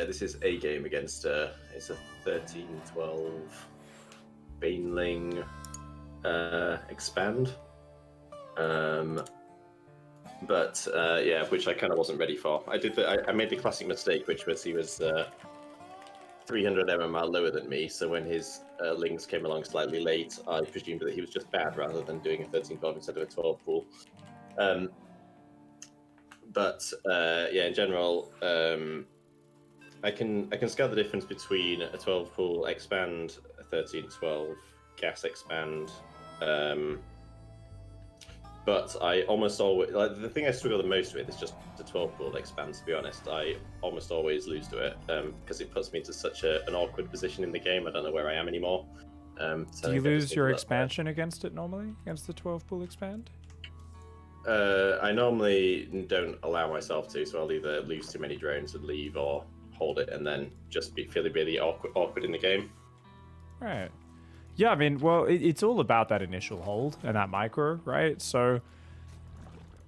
this is a game against it's a 13-12 Baneling expand. But yeah, which I kind of wasn't ready for. I made the classic mistake, which was he was 300 MMR lower than me, so when his lings came along slightly late, I presumed that he was just bad rather than doing a 13-12 instead of a 12 pool. But yeah, in general, I can scale the difference between a 12 pool expand, a 13-12 gas expand. But I almost always, like, the thing I struggle the most with is just the 12 pool expand, to be honest. I almost always lose to it because it puts me into such an awkward position in the game. I don't know where I am anymore. So do you lose your expansion against it normally, against the 12 pool expand? I normally don't allow myself to, so I'll either lose too many drones and leave or hold it and then just be feeling really awkward in the game. Right. Yeah, I mean, well, it's all about that initial hold and that micro, right? So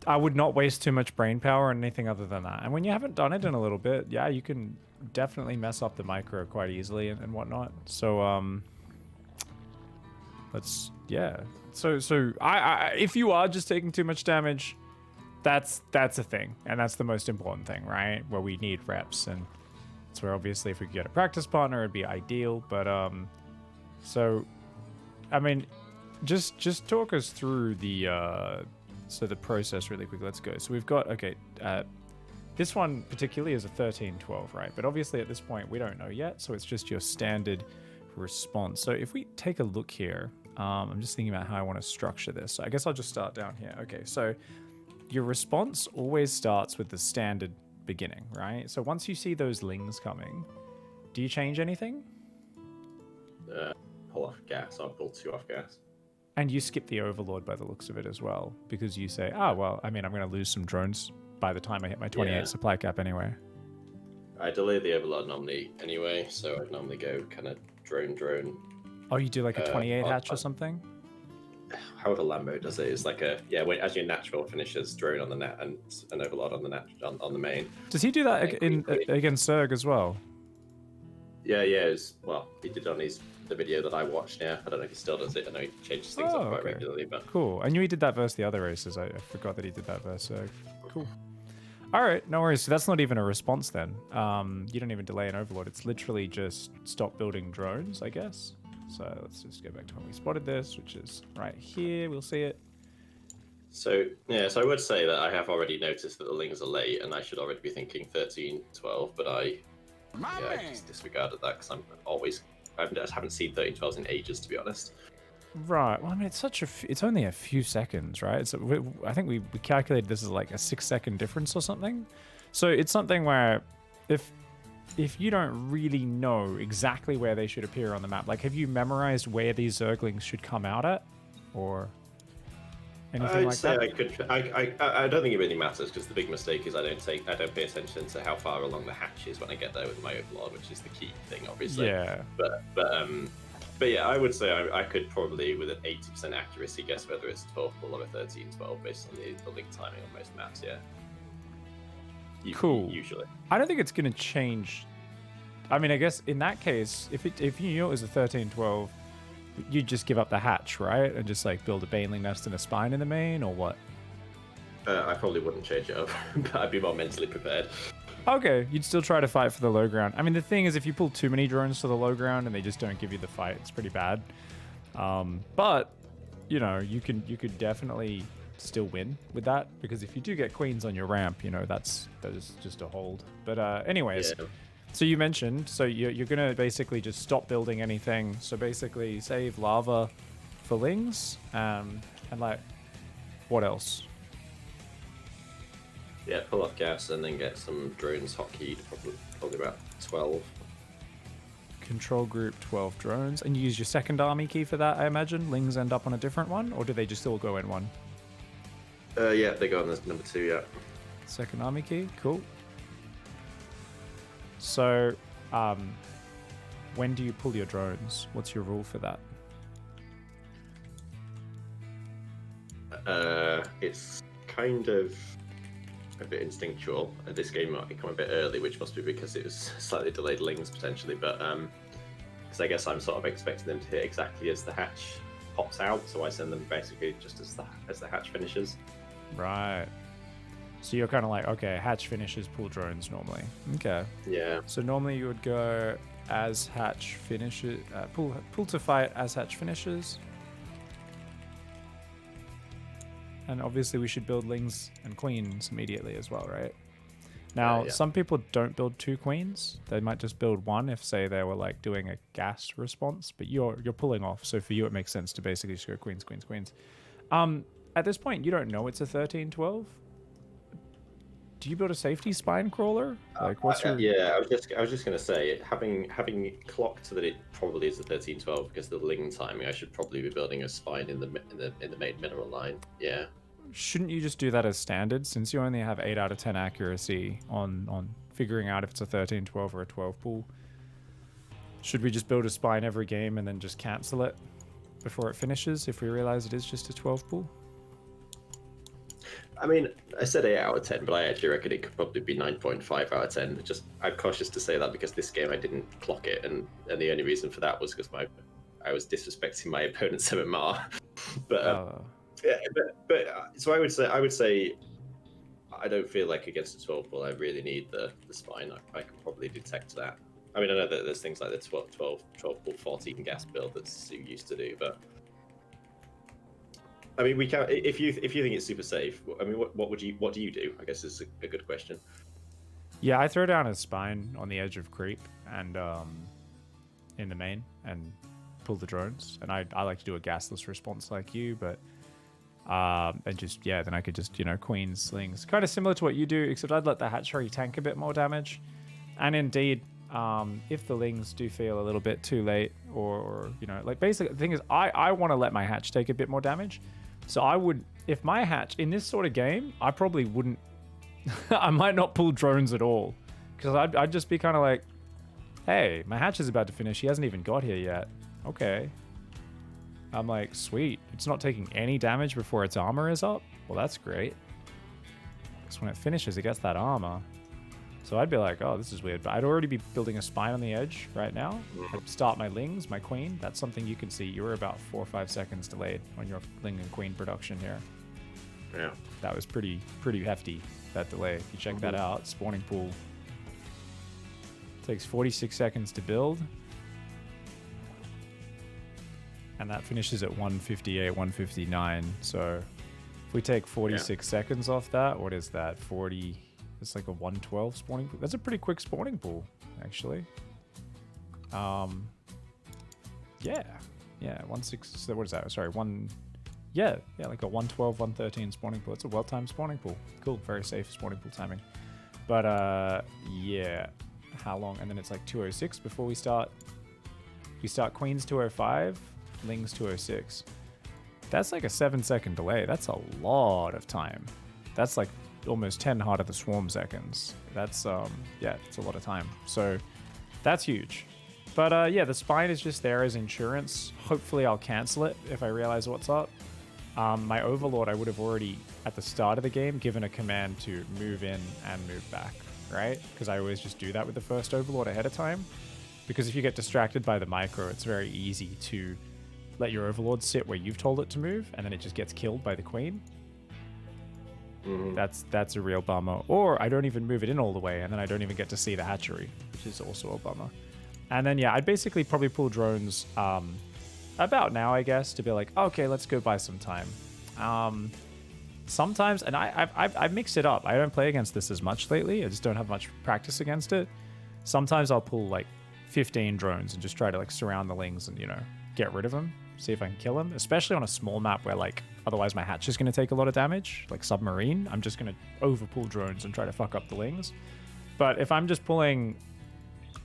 I would not waste too much brain power on anything other than that. And when you haven't done it in a little bit, yeah, you can definitely mess up the micro quite easily and whatnot. So, yeah. So I if you are just taking too much damage, that's a thing. And that's the most important thing, right? Where we need reps. And it's where obviously if we could get a practice partner, it'd be ideal. But, so... I mean, just talk us through the process really quick. Let's go. So we've got, okay, this one particularly is a 13-12, right? But obviously at this point we don't know yet, so it's just your standard response. So if we take a look here, I'm just thinking about how I want to structure this. So I guess I'll just start down here. Okay, so your response always starts with the standard beginning, right? So once you see those lings coming, do you change anything? Pull off gas. I'll pull 2 off gas. And you skip the Overlord by the looks of it as well, because you say, well, I mean, I'm going to lose some drones by the time I hit my 28 supply cap anyway. I delay the Overlord normally anyway, so I'd normally go kind of drone. Oh, you do like a 28 hatch or something? However Lambo does it, it's like as your natural finishes, drone on the net and an Overlord on the on the main. Does he do that against Zerg as well? Yeah, he did on the video that I watched. Yeah, I don't know if he still does it. I know he changes things up quite regularly, but cool. I knew he did that versus the other races. I forgot that he did that versus Zerg. Cool. All right, no worries. So that's not even a response then. You don't even delay an Overlord. It's literally just stop building drones, I guess. So let's just go back to when we spotted this, which is right here. We'll see it. So I would say that I have already noticed that the lings are late, and I should already be thinking 13-12, but I just disregarded that because I just haven't seen 13-12s in ages, to be honest. Right. Well, I mean, it's only a few seconds, right? So I think we calculated this as like a 6-second difference or something. So it's something where if you don't really know exactly where they should appear on the map, like have you memorized where these Zerglings should come out at, or anything like that? I don't think it really matters because the big mistake is I don't pay attention to how far along the hatch is when I get there with my Overlord, which is the key thing, obviously. Yeah. But yeah, I would say I could probably with an 80% accuracy guess whether it's a 12 pull or a 13-12 based on the link timing on most maps. Yeah. Cool. Usually. I don't think it's going to change. I mean, I guess in that case, if you knew it was a 13-12, you'd just give up the hatch, right? And just like build a Baneling nest and a spine in the main, or what? I probably wouldn't change it up, but I'd be more mentally prepared. Okay, you'd still try to fight for the low ground. I mean, the thing is, if you pull too many drones to the low ground and they just don't give you the fight, it's pretty bad. But you know, you could definitely still win with that, because if you do get queens on your ramp, you know, that is just a hold. But anyways, so you mentioned, so you're gonna basically just stop building anything. So basically save lava for lings, and like, what else? Yeah, pull off gas and then get some drones hotkeyed, probably about 12. Control group 12 drones, and you use your second army key for that, I imagine. Lings end up on a different one, or do they just all go in one? Yeah, they go on the number 2, yeah. Second army key, cool. So, when do you pull your drones? What's your rule for that? It's kind of a bit instinctual. This game might come a bit early, which must be because it was slightly delayed lings potentially. But because I guess I'm sort of expecting them to hit exactly as the hatch pops out, so I send them basically just as the hatch finishes. Right. So you're kind of like, okay, hatch finishes, pull drones normally. Okay. Yeah. So normally you would go as hatch finishes, pull to fight as hatch finishes. And obviously we should build lings and queens immediately as well, right? Now, Yeah. some people don't build 2 queens. They might just build 1 if, say, they were like doing a gas response. But you're pulling off, so for you it makes sense to basically just go queens, queens, queens. At this point, you don't know it's a 13-12. Do you build a safety spine crawler? Like, what's your? Yeah, I was just gonna say, having clocked that it probably is a 13-12 because of the ling timing, I should probably be building a spine in the main mineral line. Yeah. Shouldn't you just do that as standard, since you only have 8 out of 10 accuracy on figuring out if it's a 13-12 or a 12 pool? Should we just build a spine every game and then just cancel it before it finishes if we realize it is just a 12 pool? I mean, I said 8 out of 10, but I actually reckon it could probably be 9.5 out of 10. Just, I'm cautious to say that because this game I didn't clock it, and the only reason for that was because I was disrespecting my opponent's MMR. But yeah, so I would say I don't feel like against a 12 ball I really need the spine. I can probably detect that. I mean, I know that there's things like the 12 ball 14 gas build that Sue used to do, but I mean, we can. If you think it's super safe, I mean, what do you do? I guess is a good question. Yeah, I throw down a spine on the edge of creep and in the main and pull the drones. And I like to do a gasless response like you, but and just then I could just queen slings, kind of similar to what you do, except I'd let the hatchery tank a bit more damage. And indeed, if the lings do feel a little bit too late, or like basically the thing is, I want to let my hatch take a bit more damage. So I would, if my hatch in this sort of game, I probably wouldn't. I might not pull drones at all, because I'd just be kind of like, hey, my hatch is about to finish. He hasn't even got here yet. Okay. I'm like, sweet. It's not taking any damage before its armor is up. Well, that's great. Because when it finishes, it gets that armor. So I'd be like, oh, this is weird. But I'd already be building a spine on the edge right now. I'd start my lings, my queen. That's something you can see. You were about 4 or 5 seconds delayed on your ling and queen production here. Yeah. That was pretty hefty, that delay. If you check that out, spawning pool takes 46 seconds to build. And that finishes at 158, 159. So if we take 46 seconds off that, what is that? 40... It's like a 112 spawning pool. That's a pretty quick spawning pool, actually. Yeah. 1.6. So what is that? Sorry, like a 112, 113 spawning pool. It's a well-timed spawning pool. Cool, very safe spawning pool timing. But yeah, how long? And then it's like 206 before we start. We start queens 205, lings 206. That's like a 7-second delay. That's a lot of time. That's like almost 10 Heart of the Swarm seconds. That's it's a lot of time. So that's huge. But yeah, the spine is just there as insurance. Hopefully I'll cancel it if I realize what's up. My Overlord, I would have already at the start of the game given a command to move in and move back, right? Because I always just do that with the first Overlord ahead of time. Because if you get distracted by the micro, it's very easy to let your Overlord sit where you've told it to move, and then it just gets killed by the queen. That's a real bummer. Or I don't even move it in all the way, and then I don't even get to see the hatchery, which is also a bummer. And then yeah, I'd basically probably pull drones about now, I guess, to be like, okay, let's go buy some time. Sometimes, and I've mixed it up. I don't play against this as much lately. I just don't have much practice against it. Sometimes I'll pull like 15 drones and just try to like surround the lings and get rid of them, see if I can kill them, especially on a small map where like otherwise my hatch is going to take a lot of damage, like submarine. I'm just going to overpull drones and try to fuck up the lings. But if I'm just pulling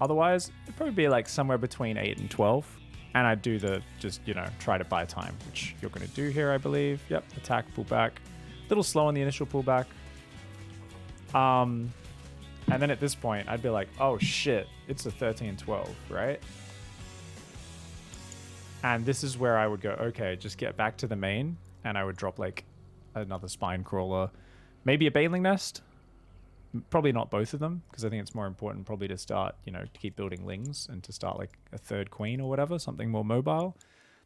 otherwise, it'd probably be like somewhere between 8 and 12, and I'd do the just try to buy time, which you're going to do here, I believe. Yep, attack, pull back, a little slow on the initial pullback. And then at this point I'd be like, oh shit, it's a 13-12, right? And this is where I would go, okay, just get back to the main, and I would drop like another spine crawler, maybe a baneling nest. Probably not both of them, because I think it's more important probably to start, to keep building lings and to start like a third queen or whatever, something more mobile.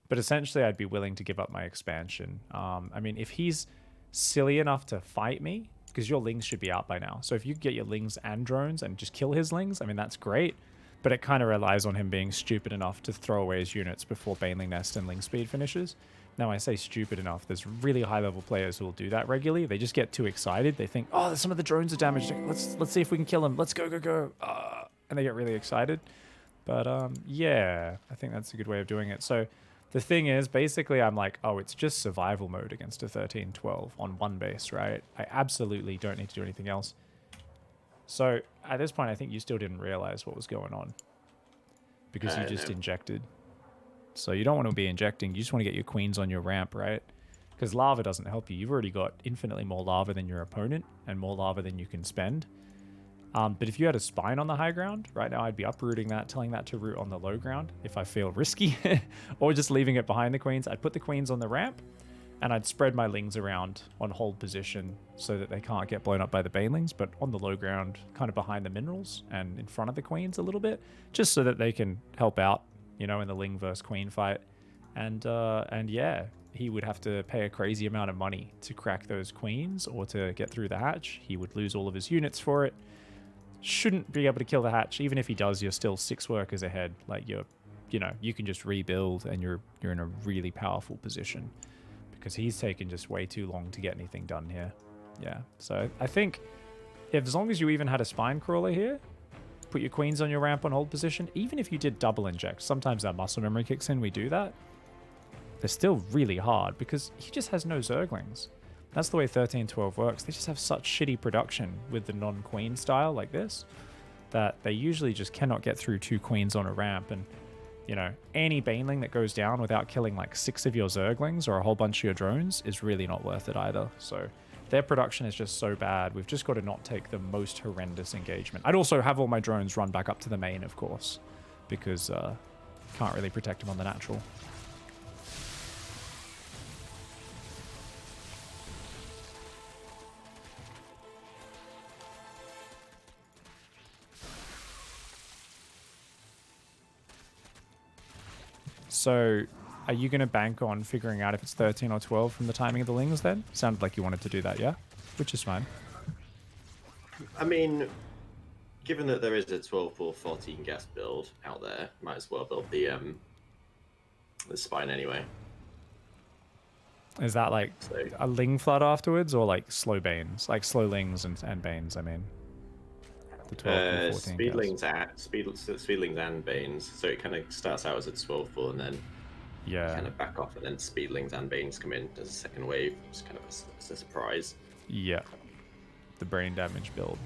But essentially, I'd be willing to give up my expansion. I mean, if he's silly enough to fight me, because your lings should be out by now. So if you get your lings and drones and just kill his lings, I mean, that's great. But it kind of relies on him being stupid enough to throw away his units before Baneling Nest and Ling Speed finishes. Now, I say stupid enough. There's really high-level players who will do that regularly. They just get too excited. They think, oh, some of the drones are damaged. Let's see if we can kill them. Let's go, go, go. And they get really excited. But, yeah, I think that's a good way of doing it. So the thing is, basically, I'm like, oh, it's just survival mode against a 13-12 on one base, right? I absolutely don't need to do anything else. So at this point, I think you still didn't realize what was going on because you just injected. So you don't want to be injecting. You just want to get your queens on your ramp, right? Because lava doesn't help you. You've already got infinitely more lava than your opponent and more lava than you can spend. But if you had a spine on the high ground, right now I'd be uprooting that, telling that to root on the low ground if I feel risky, or just leaving it behind the queens. I'd put the queens on the ramp, and I'd spread my lings around on hold position so that they can't get blown up by the banelings, but on the low ground, kind of behind the minerals and in front of the queens a little bit, just so that they can help out, in the ling versus queen fight. And yeah, he would have to pay a crazy amount of money to crack those queens or to get through the hatch. He would lose all of his units for it. Shouldn't be able to kill the hatch. Even if he does, you're still 6 workers ahead. Like you can just rebuild and you're in a really powerful position because he's taken just way too long to get anything done here. Yeah. So I think as long as you even had a spine crawler here, put your queens on your ramp on hold position, even if you did double inject, sometimes that muscle memory kicks in, we do that. They're still really hard because he just has no Zerglings. That's the way 13-12 works. They just have such shitty production with the non-queen style like this that they usually just cannot get through 2 queens on a ramp. And, any baneling that goes down without killing like 6 of your Zerglings or a whole bunch of your drones is really not worth it either. So their production is just so bad. We've just got to not take the most horrendous engagement. I'd also have all my drones run back up to the main, of course, because can't really protect them on the natural. So, are you going to bank on figuring out if it's 13 or 12 from the timing of the lings then? Sounded like you wanted to do that, yeah? Which is fine. I mean, given that there is a 12-4-14 gas build out there, might as well build the spine anyway. Is that like a ling flood afterwards or like slow banes? Like slow lings and banes, I mean. The 12 and 14 speedlings and banes. So it kind of starts out as a 12-4 and then kind of back off, and then speedlings and banes come in as a second wave. It's kind of a surprise. Yeah, the brain damage build.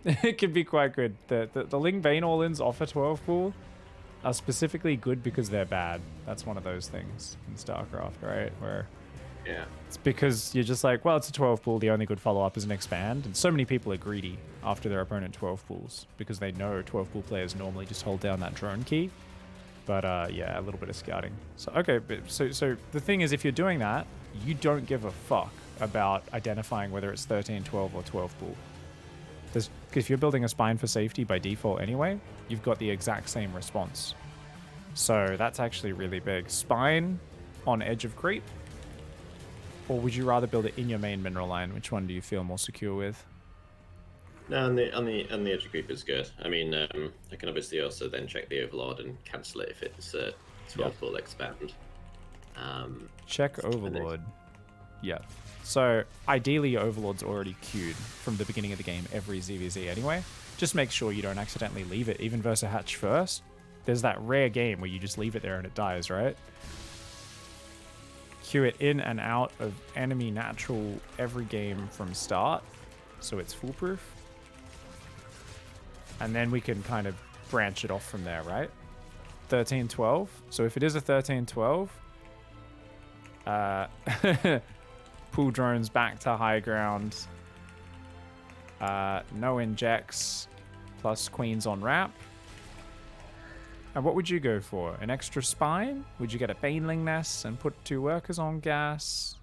It can be quite good. The Ling Bane all-ins off a 12 pool are specifically good because they're bad. That's one of those things in StarCraft, right? Where it's because you're just like, well, it's a 12 pool. The only good follow-up is an expand. And so many people are greedy after their opponent 12 pools because they know 12 pool players normally just hold down that drone key. But yeah, a little bit of scouting. So okay, so the thing is, if you're doing that, you don't give a fuck about identifying whether it's 13, 12, or 12 pool. If you're building a spine for safety by default anyway, you've got the exact same response. So that's actually really big. Spine on edge of creep, or would you rather build it in your main mineral line? Which one do you feel more secure with? No, on the edge of creep is good. I mean, I can obviously also then check the overlord and cancel it if it's a 12 pool expand. Check overlord. Yeah. So ideally, your overlord's already queued from the beginning of the game every ZVZ anyway. Just make sure you don't accidentally leave it, even versus hatch first. There's that rare game where you just leave it there and it dies, right? Queue it in and out of enemy natural every game from start, so it's foolproof. And then we can kind of branch it off from there, right? 13-12. So if it is a 13-12, pull drones back to high ground. No injects, plus queens on ramp. And what would you go for? An extra spine? Would you get a baneling nest and put 2 workers on gas?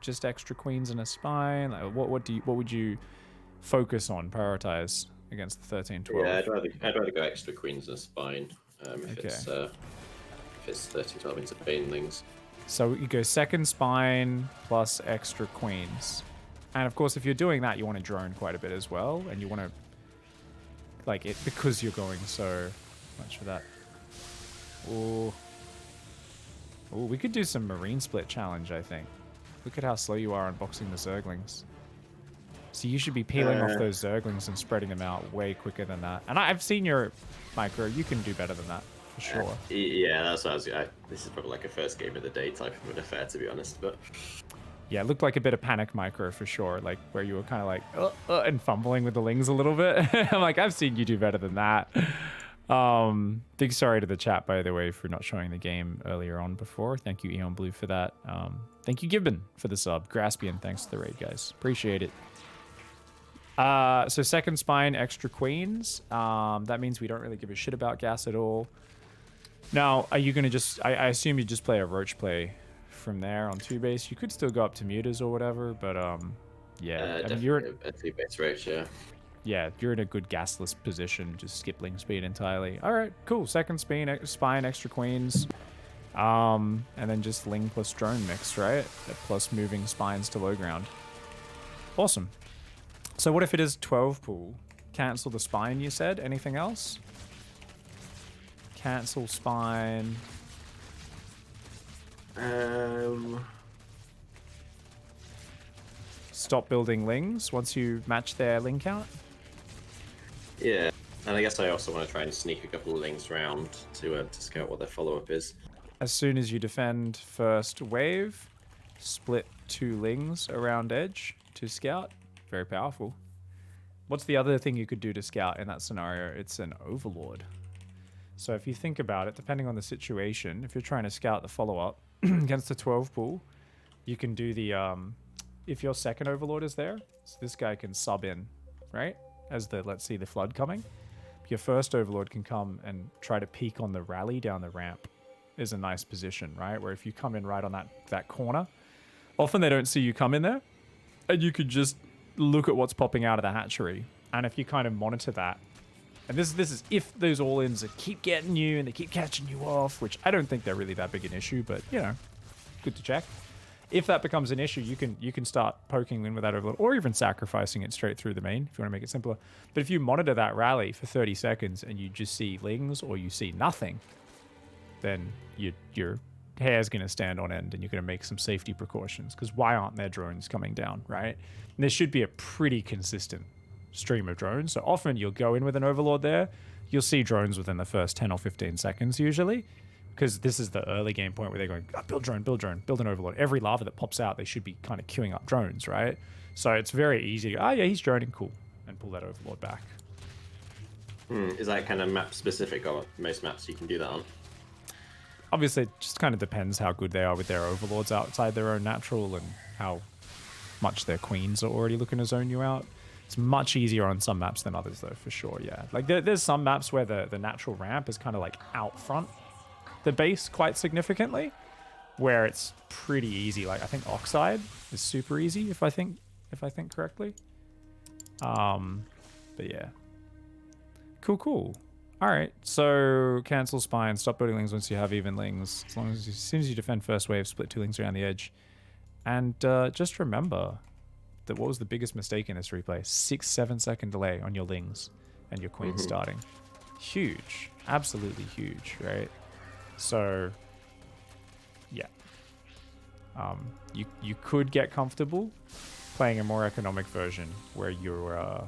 Just extra queens and a spine? Like, what would you focus on, prioritize against the 13-12? Yeah, I'd rather go extra queens and a spine if Okay. it's 13-12 into banelings. So you go second spine plus extra queens. And of course, if you're doing that, you want to drone quite a bit as well. And you want to, like, it because you're going so much for that. Ooh. Ooh, we could do some marine split challenge, I think. Look at how slow you are unboxing the Zerglings. So you should be peeling off those Zerglings and spreading them out way quicker than that. And I've seen your micro. You can do better than that, for sure. Yeah, that's what this is probably like a first game of the day type of an affair, to be honest. But yeah, it looked like a bit of panic micro for sure, like where you were kind of like and fumbling with the lings a little bit. I'm like, I've seen you do better than that. Big sorry to the chat, by the way, for not showing the game earlier on before. Thank you, Eon Blue, for that. Thank you, Gibbon, for the sub. Graspian, thanks for the raid, guys. Appreciate it. So second spine, extra queens. That means we don't really give a shit about gas at all. Now, are you going to just... I assume you just play a roach play from there on 2-base. You could still go up to mutas or whatever, but yeah. I mean, you're a 2-base roach, yeah. Yeah, you're in a good gasless position. Just skip ling speed entirely. All right, cool. Second spine, extra queens. And then just ling plus drone mix, right? Plus moving spines to low ground. Awesome. So what if it is 12 pool? Cancel the spine, you said? Anything else? Cancel spine. Stop building lings once you match their ling count? Yeah, and I guess I also want to try and sneak a couple of lings around to scout what their follow-up is. As soon as you defend first wave, split 2 lings around edge to scout. Very powerful. What's the other thing you could do to scout in that scenario? It's an overlord. So if you think about it, depending on the situation, if you're trying to scout the follow-up against the 12 pool, you can do the, if your second overlord is there, so this guy can sub in, right? As the, let's see, the flood coming. Your first overlord can come and try to peek on the rally down the ramp. Is a nice position, right? Where if you come in right on that corner, often they don't see you come in there, and you could just look at what's popping out of the hatchery. And if you kind of monitor that, and this is if those all-ins keep getting you and they keep catching you off, which I don't think they're really that big an issue, but you know, good to check. If that becomes an issue, you can start poking in with that overlord, or even sacrificing it straight through the main if you want to make it simpler. But if you monitor that rally for 30 seconds and you just see lings or you see nothing, then your hair's going to stand on end and you're going to make some safety precautions, because why aren't there drones coming down, right? And there should be a pretty consistent stream of drones. So often you'll go in with an overlord there, you'll see drones within the first 10 or 15 seconds usually, because this is the early game point where they're going, oh, build drone, build an overlord. Every lava that pops out, they should be kind of queuing up drones, right? So it's very easy to go, oh yeah, he's droning, cool, and pull that overlord back. Is that kind of map specific, or most maps you can do that on? Obviously, it just kind of depends how good they are with their overlords outside their own natural and how much their queens are already looking to zone you out. It's much easier on some maps than others, though, for sure, yeah. Like, there's some maps where the natural ramp is kind of, like, out front the base quite significantly, where it's pretty easy. Like, I think Oxide is super easy, if I think correctly. But, yeah. Cool. All right, so cancel spine, stop building lings once you have even lings. As soon as you defend first wave, split 2 lings around the edge. And just remember that what was the biggest mistake in this replay? 6-7 second delay on your lings and your queen starting. Huge, absolutely huge, right? So, yeah. You could get comfortable playing a more economic version where you're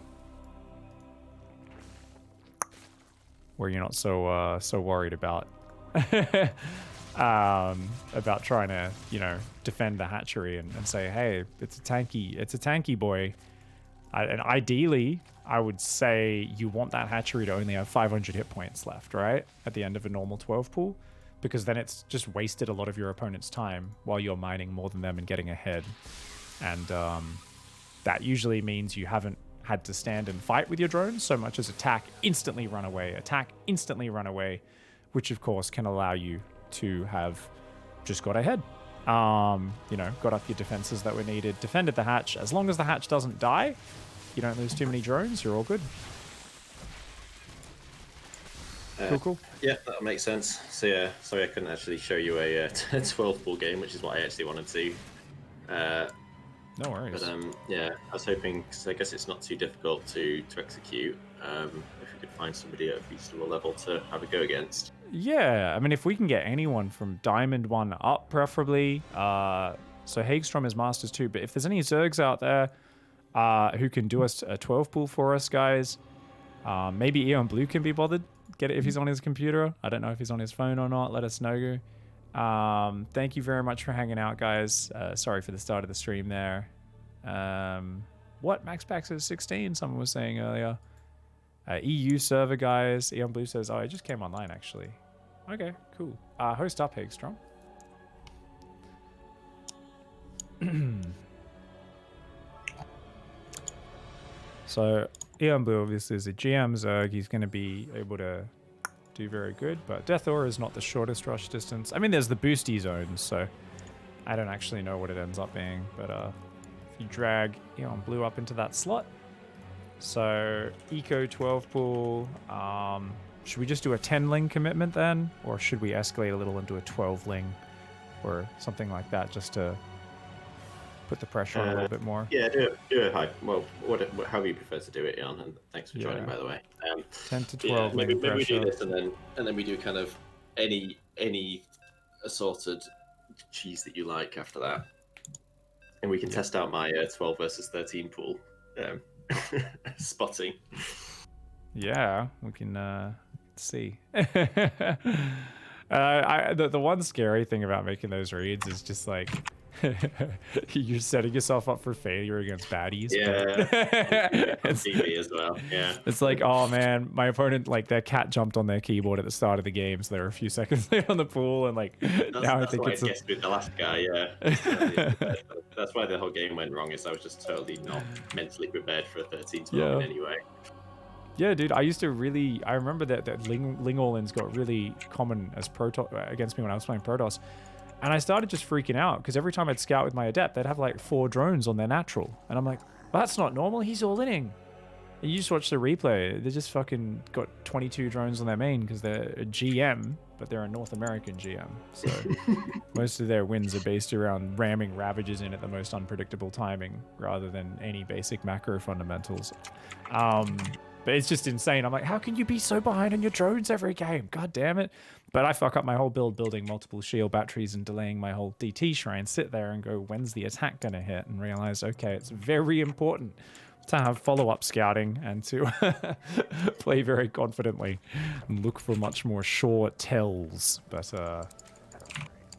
not so worried about trying to, you know, defend the hatchery and say, hey, it's a tanky boy. And ideally, I would say you want that hatchery to only have 500 hit points left, right? At the end of a normal 12 pool, because then it's just wasted a lot of your opponent's time while you're mining more than them and getting ahead. And that usually means you haven't had to stand and fight with your drones so much as attack, instantly run away, which of course can allow you to have just got ahead. You know, got up your defenses that were needed, defended the hatch. As long as the hatch doesn't die, You don't lose too many drones. You're all good. Cool. Yeah, that makes sense. So yeah, sorry I couldn't actually show you a 12-ball game, which is what I actually wanted to. No worries. But yeah, I was hoping, because I guess it's not too difficult to execute. If we could find somebody at a reasonable level to have a go against. Yeah, I mean, if we can get anyone from Diamond 1 up, preferably. So Hagstrom is Masters 2, but if there's any Zergs out there who can do us a 12 pool for us, guys, maybe Eon Blue can be bothered. Get it if he's on his computer. I don't know if he's on his phone or not. Let us know. Thank you very much for hanging out, guys. Sorry for the start of the stream there. What? Max Pax is 16, someone was saying earlier. EU server, guys. Eon Blue says, oh, it just came online, actually. Okay, cool. Host up, Hagstrom. So, Eon Blue obviously is a GM Zerg. He's going to be able to do very good, but Death Aura is not the shortest rush distance. I mean, there's the boosty zones, so I don't actually know what it ends up being, but if you drag Eon Blue up into that slot, so Eco 12 pool, should we just do a 10 ling commitment then, or should we escalate a little and do a 12 ling or something like that, just to put the pressure on a little bit more? Yeah, do it high. Well, however you prefer to do it, Ian. And thanks for joining, by the way. 10 to 12 maybe pressure. we do this, and then we do kind of any assorted cheese that you like after that, and we can test out my 12 versus 13 pool spotting. Yeah, we can see. The one scary thing about making those reads is just like you're setting yourself up for failure against baddies. Yeah, on TV as well. Yeah, it's like, oh man, my opponent, like, their cat jumped on their keyboard at the start of the game, so they were a few seconds late on the pool, and like now I think it's with the last guy. Yeah, that's why the whole game went wrong. Is I was just totally not mentally prepared for a 13-12 anyway. Yeah, dude, I remember that Ling all-ins got really common as against me when I was playing Protoss. And I started just freaking out, because every time I'd scout with my Adept, they'd have like 4 drones on their natural. And I'm like, well, that's not normal, he's all-inning. And you just watch the replay, they just fucking got 22 drones on their main, because they're a GM, but they're a North American GM. So most of their wins are based around ramming Ravages in at the most unpredictable timing, rather than any basic macro fundamentals. But it's just insane. I'm like, how can you be so behind on your drones every game? God damn it. But I fuck up my whole build building multiple shield batteries and delaying my whole DT shrine, sit there and go, when's the attack going to hit? And realize, okay, it's very important to have follow-up scouting and to play very confidently and look for much more sure tells. But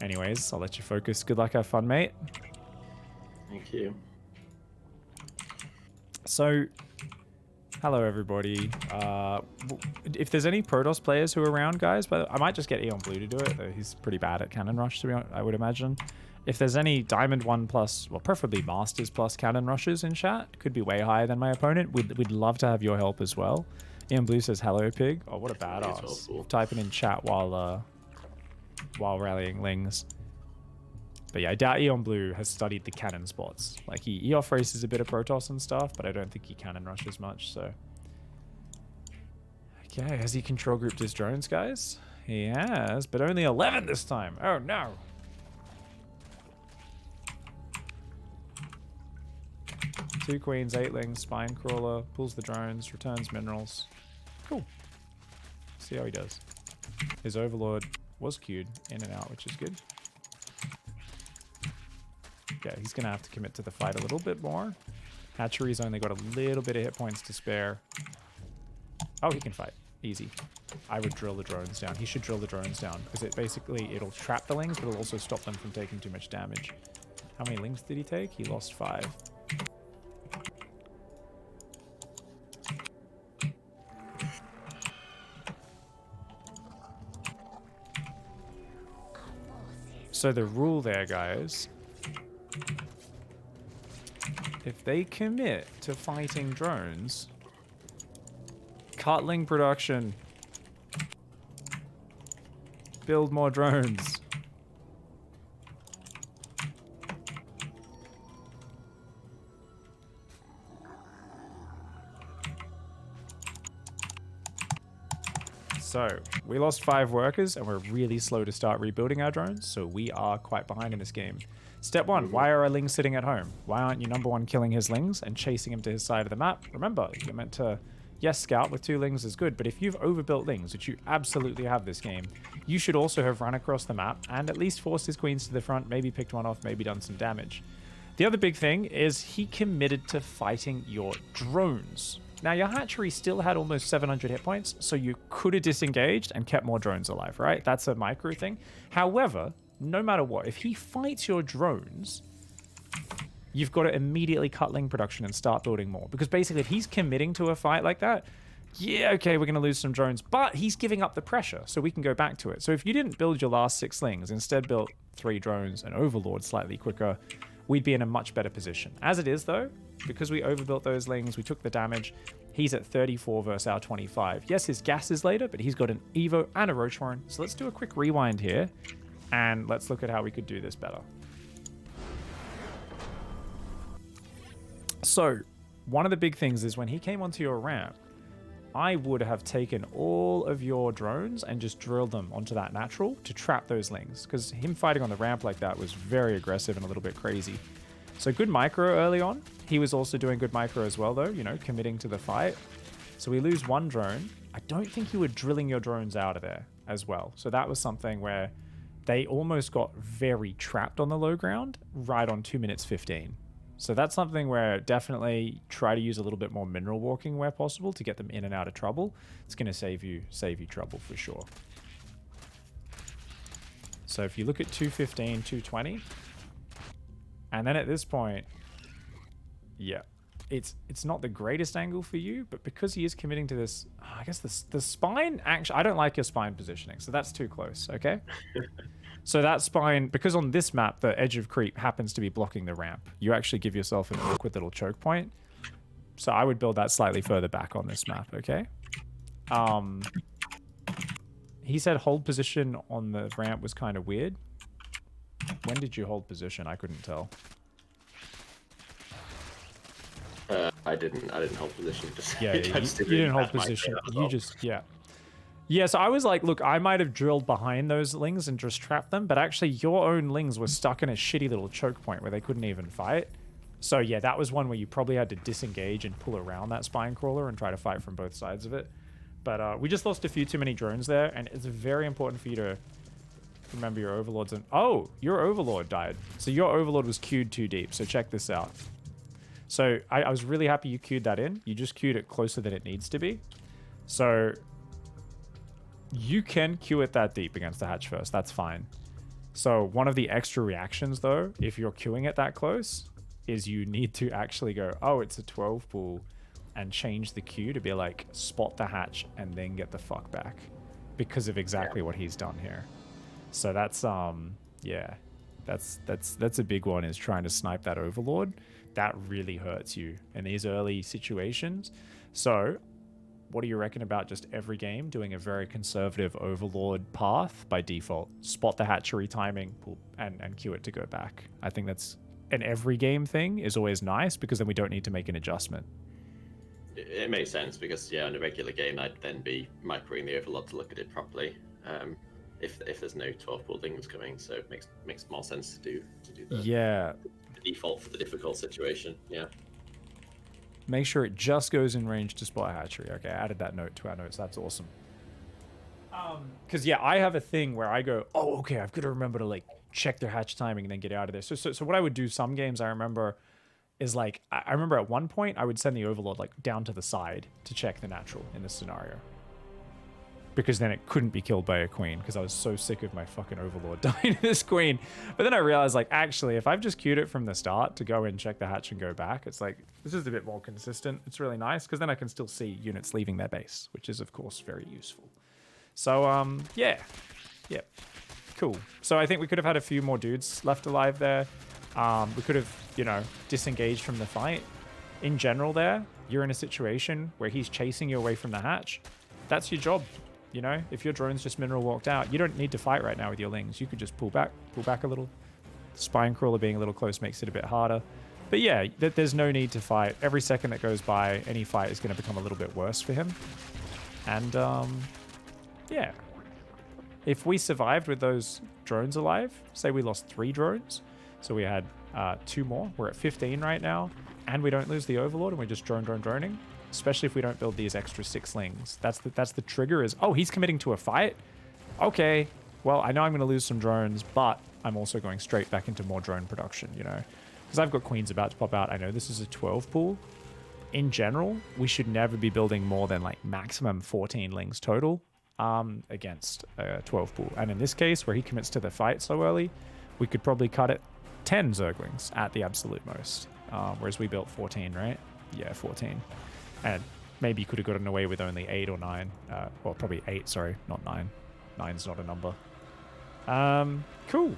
anyways, I'll let you focus. Good luck, have fun, mate. Thank you. So, hello, everybody. If there's any Protoss players who are around, guys, but I might just get Eon Blue to do it, though he's pretty bad at Cannon Rush, to be honest, I would imagine. If there's any Diamond 1 plus, well, preferably Masters plus Cannon Rushes in chat, could be way higher than my opponent, we'd love to have your help as well. Eon Blue says, hello, pig. Oh, what a badass. Type it in chat while rallying Lings. But yeah, I doubt Eon Blue has studied the cannon spots. Like, he off races a bit of Protoss and stuff, but I don't think he cannon rushes much, so. Okay, has he control grouped his drones, guys? He has, but only 11 this time. Oh no. Two queens, 8 lings, spine crawler, pulls the drones, returns minerals. Cool. See how he does. His overlord was queued in and out, which is good. Yeah, he's going to have to commit to the fight a little bit more. Hatchery's only got a little bit of hit points to spare. Oh, he can fight. Easy. I would drill the drones down. He should drill the drones down, because it'll trap the lings, but it'll also stop them from taking too much damage. How many lings did he take? He lost 5. So the rule there, guys, if they commit to fighting drones, cutling production, build more drones. So we lost 5 workers and we're really slow to start rebuilding our drones. So we are quite behind in this game. Step 1, why are our lings sitting at home? Why aren't you number 1 killing his lings and chasing him to his side of the map? Remember, you're meant to, yes, scout with 2 lings is good, but if you've overbuilt lings, which you absolutely have this game, you should also have run across the map and at least forced his queens to the front, maybe picked one off, maybe done some damage. The other big thing is he committed to fighting your drones. Now, your hatchery still had almost 700 hit points, so you could have disengaged and kept more drones alive, right? That's a micro thing. However, no matter what, if he fights your drones, you've got to immediately cut ling production and start building more. Because basically, if he's committing to a fight like that, yeah, okay, we're going to lose some drones, but he's giving up the pressure, so we can go back to it. So if you didn't build your last 6 lings, instead built 3 drones and Overlord slightly quicker, we'd be in a much better position. As it is, though, because we overbuilt those lings, we took the damage, he's at 34 versus our 25. Yes, his gas is later, but he's got an Evo and a Roach Warren. So let's do a quick rewind here, and let's look at how we could do this better. So, one of the big things is when he came onto your ramp, I would have taken all of your drones and just drilled them onto that natural to trap those lings, because him fighting on the ramp like that was very aggressive and a little bit crazy. So good micro early on. He was also doing good micro as well, though, you know, committing to the fight. So we lose 1 drone. I don't think you were drilling your drones out of there as well. So that was something where they almost got very trapped on the low ground right on 2 minutes 15. So that's something where definitely try to use a little bit more mineral walking where possible to get them in and out of trouble. It's going to save you trouble for sure. So if you look at 215, 220, and then at this point, yeah, it's not the greatest angle for you, but because he is committing to this, I guess the spine, actually, I don't like your spine positioning, so that's too close, okay? So that spine, because on this map, the edge of creep happens to be blocking the ramp. You actually give yourself an awkward little choke point. So I would build that slightly further back on this map, okay? He said hold position on the ramp was kind of weird. When did you hold position? I couldn't tell. I didn't hold position. Yeah, you didn't hold position. You just, yeah. Yeah, so I was like, look, I might have drilled behind those lings and just trapped them, but actually your own lings were stuck in a shitty little choke point where they couldn't even fight. So yeah, that was one where you probably had to disengage and pull around that spine crawler and try to fight from both sides of it. But we just lost a few too many drones there, and it's very important for you to remember your overlords. And oh, your overlord died. So your overlord was queued too deep, so check this out. So I was really happy you queued that in. You just queued it closer than it needs to be. So you can queue it that deep against the hatch first. That's fine. So one of the extra reactions, though, if you're queuing it that close, is you need to actually go, oh, it's a 12 pool, and change the queue to be like, spot the hatch and then get the fuck back, because of exactly what he's done here. So that's, yeah, that's a big one, is trying to snipe that overlord. That really hurts you in these early situations. So what do you reckon about just every game doing a very conservative overlord path by default? Spot the hatchery timing, pull, and queue it to go back. I think that's an every game thing is always nice, because then we don't need to make an adjustment. It makes sense, because yeah, in a regular game I'd then be microing the overlord to look at it properly. If there's no 12 pool things coming, so it makes more sense to do that. Yeah. The default for the difficult situation. Yeah. Make sure it just goes in range to spot a hatchery. Okay, I added that note to our notes. That's awesome. Because yeah, I have a thing where I go, oh, okay, I've got to remember to like check their hatch timing and then get out of there. So what I would do some games, I remember, is like, I remember at one point I would send the overlord like down to the side to check the natural in this scenario, because then it couldn't be killed by a queen, because I was so sick of my fucking overlord dying to this queen. But then I realized, like, actually, if I've just queued it from the start to go in, check the hatch, and go back, it's like, this is a bit more consistent. It's really nice, because then I can still see units leaving their base, which is, of course, very useful. So, yeah. Yep. Cool. So I think we could have had a few more dudes left alive there. We could have, you know, disengaged from the fight. In general there, you're in a situation where he's chasing you away from the hatch. That's your job. You know, if your drone's just mineral walked out, you don't need to fight right now with your lings. You could just pull back a little. Spine crawler being a little close makes it a bit harder. But yeah, there's no need to fight. Every second that goes by, any fight is going to become a little bit worse for him. And Yeah. If we survived with those drones alive, say we lost 3 drones, so we had 2 more. We're at 15 right now, and we don't lose the Overlord, and we're just droning. Especially if we don't build these extra 6 lings. That's the trigger is, oh, he's committing to a fight? Okay, well, I know I'm going to lose some drones, but I'm also going straight back into more drone production, you know? Because I've got queens about to pop out. I know this is a 12 pool. In general, we should never be building more than like maximum 14 lings total against a 12 pool. And in this case, where he commits to the fight so early, we could probably cut it 10 Zerglings at the absolute most. Whereas we built 14, right? Yeah, 14. And maybe you could have gotten away with only 8 or 9. Well, probably 8, sorry, not 9. 9's not a number. Cool.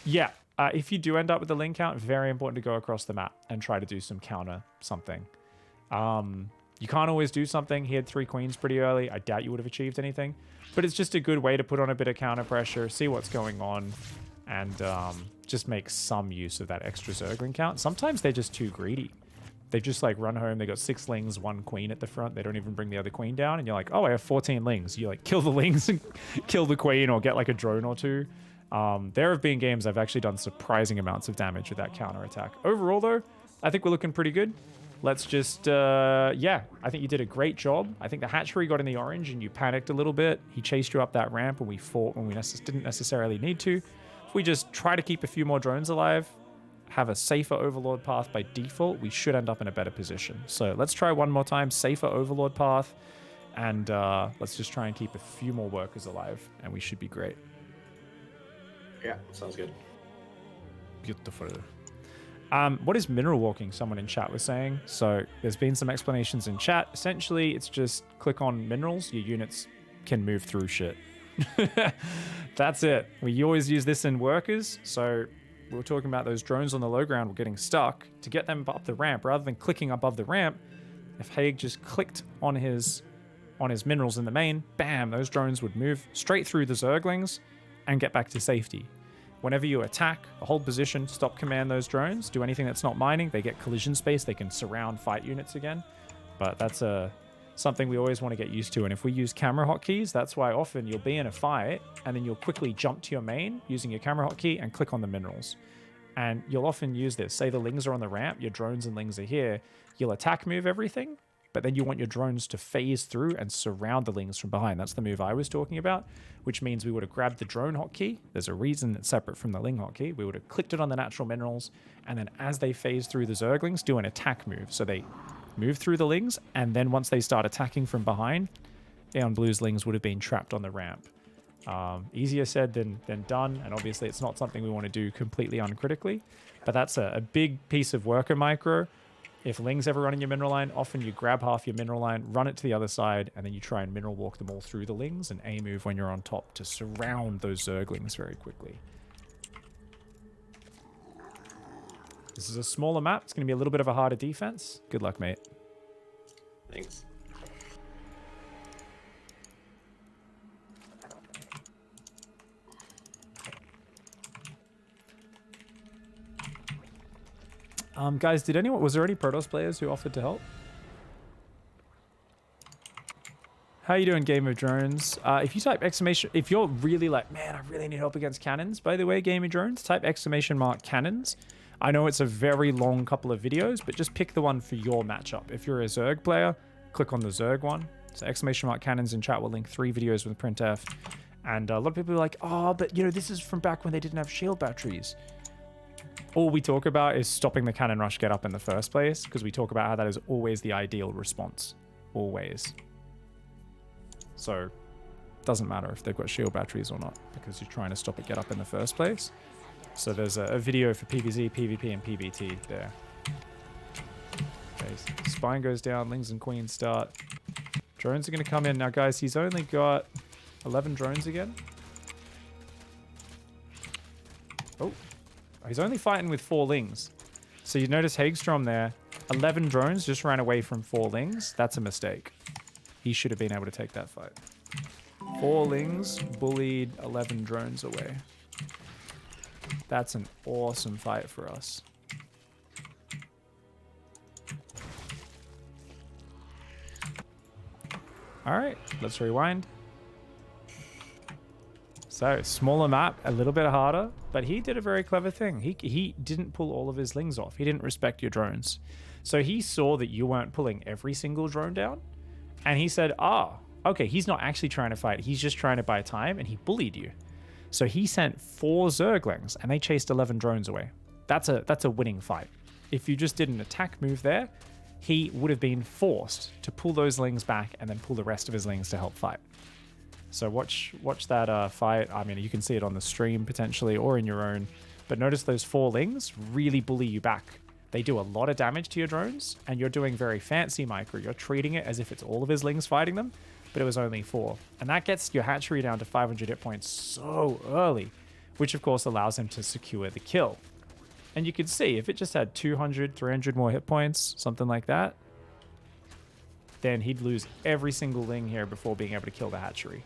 Yeah, if you do end up with the ling count, very important to go across the map and try to do some counter something. You can't always do something. He had 3 queens pretty early. I doubt you would have achieved anything. But it's just a good way to put on a bit of counter pressure, see what's going on, and just make some use of that extra Zergling count. Sometimes they're just too greedy. They just like run home. They got 6 lings, 1 queen at the front. They don't even bring the other queen down. And you're like, oh, I have 14 lings. You like kill the lings and kill the queen or get like a drone or 2. There have been games I've actually done surprising amounts of damage with that counter attack. Overall, though, I think we're looking pretty good. Let's just, yeah, I think you did a great job. I think the hatchery got in the orange and you panicked a little bit. He chased you up that ramp and we fought when we didn't necessarily need to. If we just try to keep a few more drones alive, have a safer Overlord path by default, we should end up in a better position. So let's try one more time, safer Overlord path, and let's just try and keep a few more workers alive, and we should be great. Yeah, sounds good. Beautiful. What is mineral walking? Someone in chat was saying. So there's been some explanations in chat. Essentially, it's just click on minerals. Your units can move through shit. That's it. We always use this in workers. So we were talking about those drones on the low ground were getting stuck. To get them up the ramp, rather than clicking above the ramp, if Haig just clicked on his minerals in the main, bam, those drones would move straight through the Zerglings and get back to safety. Whenever you attack, hold position, stop command those drones, do anything that's not mining, they get collision space, they can surround fight units again. But that's something we always want to get used to. And if we use camera hotkeys, that's why often you'll be in a fight and then you'll quickly jump to your main using your camera hotkey and click on the minerals. And you'll often use this. Say the lings are on the ramp, your drones and lings are here. You'll attack move everything, but then you want your drones to phase through and surround the lings from behind. That's the move I was talking about, which means we would have grabbed the drone hotkey. There's a reason it's separate from the ling hotkey. We would have clicked it on the natural minerals, and then as they phase through the Zerglings, do an attack move. So they move through the lings, and then once they start attacking from behind, Aeon Blue's lings would have been trapped on the ramp. Easier said than done, and obviously it's not something we want to do completely uncritically, but that's a big piece of worker micro. If lings ever run in your mineral line, often you grab half your mineral line, run it to the other side, and then you try and mineral walk them all through the lings and A move when you're on top to surround those Zerglings very quickly. This is a smaller map. It's going to be a little bit of a harder defense. Good luck, mate. Thanks. Guys, was there any Protoss players who offered to help? How you doing, Game of Drones? If you type exclamation, if you're really like, man, I really need help against cannons, by the way, Game of Drones, type exclamation mark cannons. I know it's a very long couple of videos, but just pick the one for your matchup. If you're a Zerg player, click on the Zerg one. So exclamation mark cannons in chat will link 3 videos with printf. And a lot of people are like, oh, but you know, this is from back when they didn't have shield batteries. All we talk about is stopping the cannon rush get up in the first place, because we talk about how that is always the ideal response. Always. So, doesn't matter if they've got shield batteries or not, because you're trying to stop it get up in the first place. So there's a video for PvZ, PvP, and PvT there. Okay, so spine goes down, lings and queens start. Drones are going to come in. Now, guys, he's only got 11 drones again. Oh. He's only fighting with 4 lings. So you notice Hagstrom there. 11 drones just ran away from 4 lings. That's a mistake. He should have been able to take that fight. 4 lings bullied 11 drones away. That's an awesome fight for us. All right, let's rewind. So smaller map, a little bit harder, but he did a very clever thing. He didn't pull all of his lings off. He didn't respect your drones. So he saw that you weren't pulling every single drone down, and he said, okay, he's not actually trying to fight. He's just trying to buy time, and he bullied you. So he sent 4 Zerglings, and they chased 11 drones away. That's a winning fight. If you just did an attack move there, he would have been forced to pull those lings back and then pull the rest of his lings to help fight. So watch that fight. I mean, you can see it on the stream potentially or in your own. But notice those 4 lings really bully you back. They do a lot of damage to your drones, and you're doing very fancy micro. You're treating it as if it's all of his lings fighting them, but it was only 4. And that gets your hatchery down to 500 hit points so early, which of course allows him to secure the kill. And you can see if it just had 200, 300 more hit points, something like that, then he'd lose every single ling here before being able to kill the hatchery.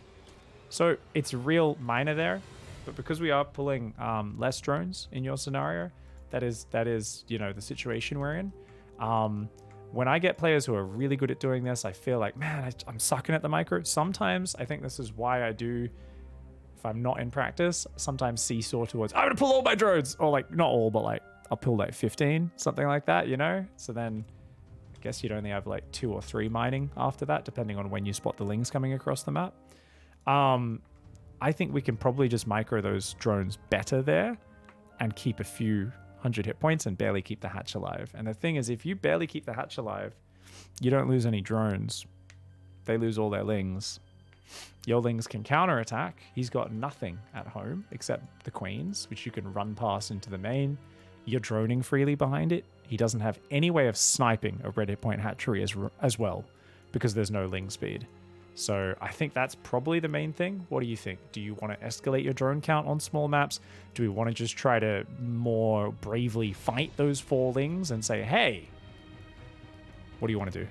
So it's real minor there, but because we are pulling less drones in your scenario, that is you know, the situation we're in. When I get players who are really good at doing this, I feel like, man, I'm sucking at the micro. Sometimes I think this is why I do, if I'm not in practice, sometimes seesaw towards, I'm gonna pull all my drones, or like not all, but like I'll pull like 15, something like that, you know? So then I guess you'd only have like 2 or 3 mining after that, depending on when you spot the lings coming across the map. I think we can probably just micro those drones better there and keep a few 100 hit points and barely keep the hatch alive. And the thing is, if you barely keep the hatch alive, you don't lose any drones. They lose all their lings. Your lings can counterattack. He's got nothing at home except the queens, which you can run past into the main. You're droning freely behind it. He doesn't have any way of sniping a red hit point hatchery as well, because there's no ling speed. So I think that's probably the main thing. What do you think? Do you want to escalate your drone count on small maps? Do we want to just try to more bravely fight those 4 lings and say, hey, what do you want to do?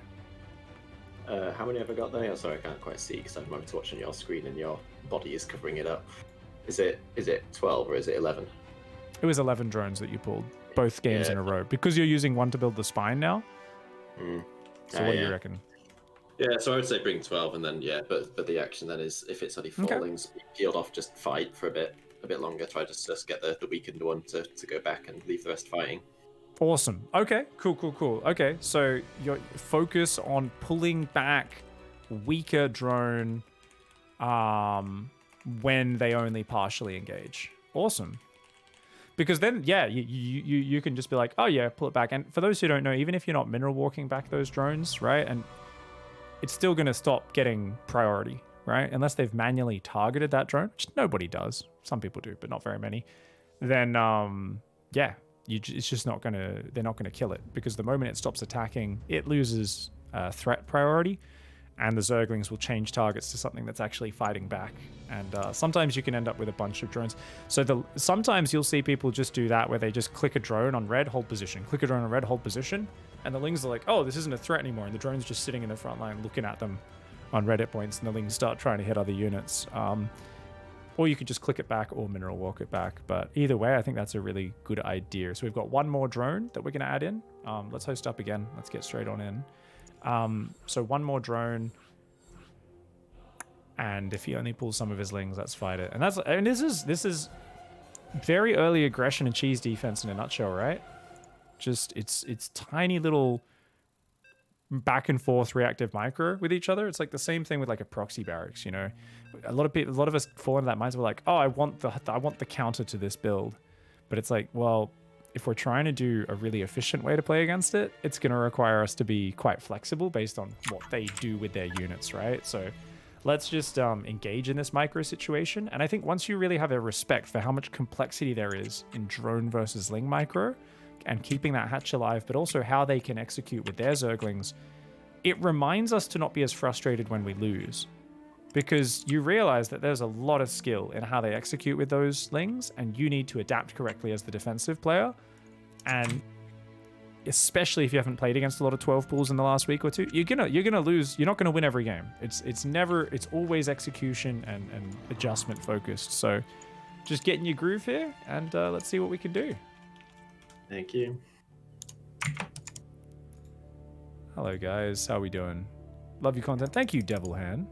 How many have I got there? Oh, sorry, I can't quite see because I'm watching your screen and your body is covering it up. Is it 12 or is it 11? It was 11 drones that you pulled, both games in a row. Because you're using one to build the spine now? So what do you reckon? Yeah, so I would say bring 12 and then, but the action then is, if it's only 4 lings, peeled off, just fight for a bit longer. Try to just get the weakened one to go back and leave the rest fighting. Awesome. Okay, cool. Okay, so your focus on pulling back weaker drone when they only partially engage. Awesome. Because then, yeah, you can just be like, oh yeah, pull it back. And for those who don't know, even if you're not mineral walking back those drones, right, and it's still going to stop getting priority, right? Unless they've manually targeted that drone, which nobody does. Some people do, but not very many. Then, yeah, it's just not going to, they're not going to kill it, because the moment it stops attacking, it loses threat priority, and the Zerglings will change targets to something that's actually fighting back. And sometimes you can end up with a bunch of drones. So sometimes you'll see people just do that, where they just click a drone on red, hold position, click a drone on red, hold position, and the lings are like, oh, this isn't a threat anymore, and the drone's just sitting in the front line looking at them on red hit points, and the lings start trying to hit other units. Or you could just click it back or mineral walk it back. But either way, I think that's a really good idea. So we've got one more drone that we're going to add in. Let's host up again. Let's get straight on in. So one more drone. And if he only pulls some of his lings, let's fight it. And this is very early aggression and cheese defense in a nutshell, right? Just it's tiny little back and forth reactive micro with each other. It's like the same thing with like a proxy barracks, you know. A lot of us fall into that mindset. We're like, oh, I want the counter to this build, but it's like, well, if we're trying to do a really efficient way to play against it, it's going to require us to be quite flexible based on what they do with their units, right? So let's just engage in this micro situation. And I think once you really have a respect for how much complexity there is in drone versus ling micro, and keeping that hatch alive, but also how they can execute with their Zerglings, it reminds us to not be as frustrated when we lose. Because you realize that there's a lot of skill in how they execute with those lings, and you need to adapt correctly as the defensive player. And especially if you haven't played against a lot of 12 pools in the last week or two, you're gonna lose. You're not gonna win every game. It's always execution and adjustment focused. So just get in your groove here, and let's see what we can do. Thank you. Hello guys, how we doing? Love your content. Thank you, Devil Hand.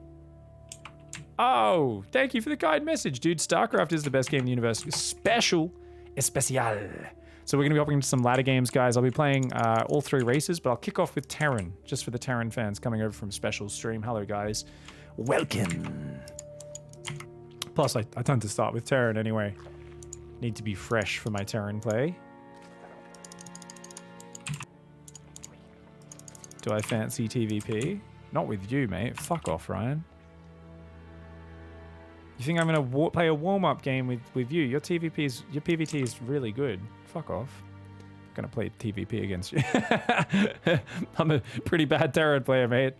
Oh, thank you for the kind message, dude. StarCraft is the best game in the universe. Especial. So we're going to be hopping into some ladder games, guys. I'll be playing all 3 races, but I'll kick off with Terran, just for the Terran fans coming over from Special stream. Hello, guys. Welcome. Plus, I tend to start with Terran anyway. Need to be fresh for my Terran play. Do I fancy TVP? Not with you, mate. Fuck off, Ryan. You think I'm gonna play a warm-up game with you? Your PVT is really good. Fuck off. I'm gonna play TVP against you. I'm a pretty bad Terran player, mate.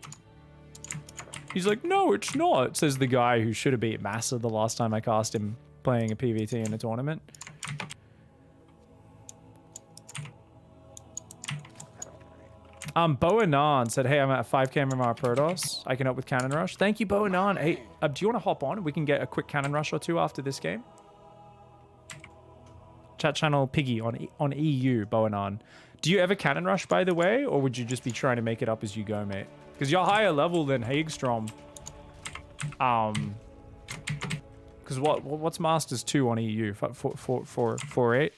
He's like, no, it's not, says the guy who should have beat Massa the last time I cast him playing a PVT in a tournament. Boanan said, hey, I'm at 5k MMR Protoss. I can help with Cannon Rush. Thank you, Boanan. Hey, do you want to hop on? We can get a quick Cannon Rush or 2 after this game. Chat channel Piggy on EU, Boanan. Do you ever Cannon Rush, by the way? Or would you just be trying to make it up as you go, mate? Because you're higher level than Hagstrom. Because what's Masters 2 on EU? 4.8?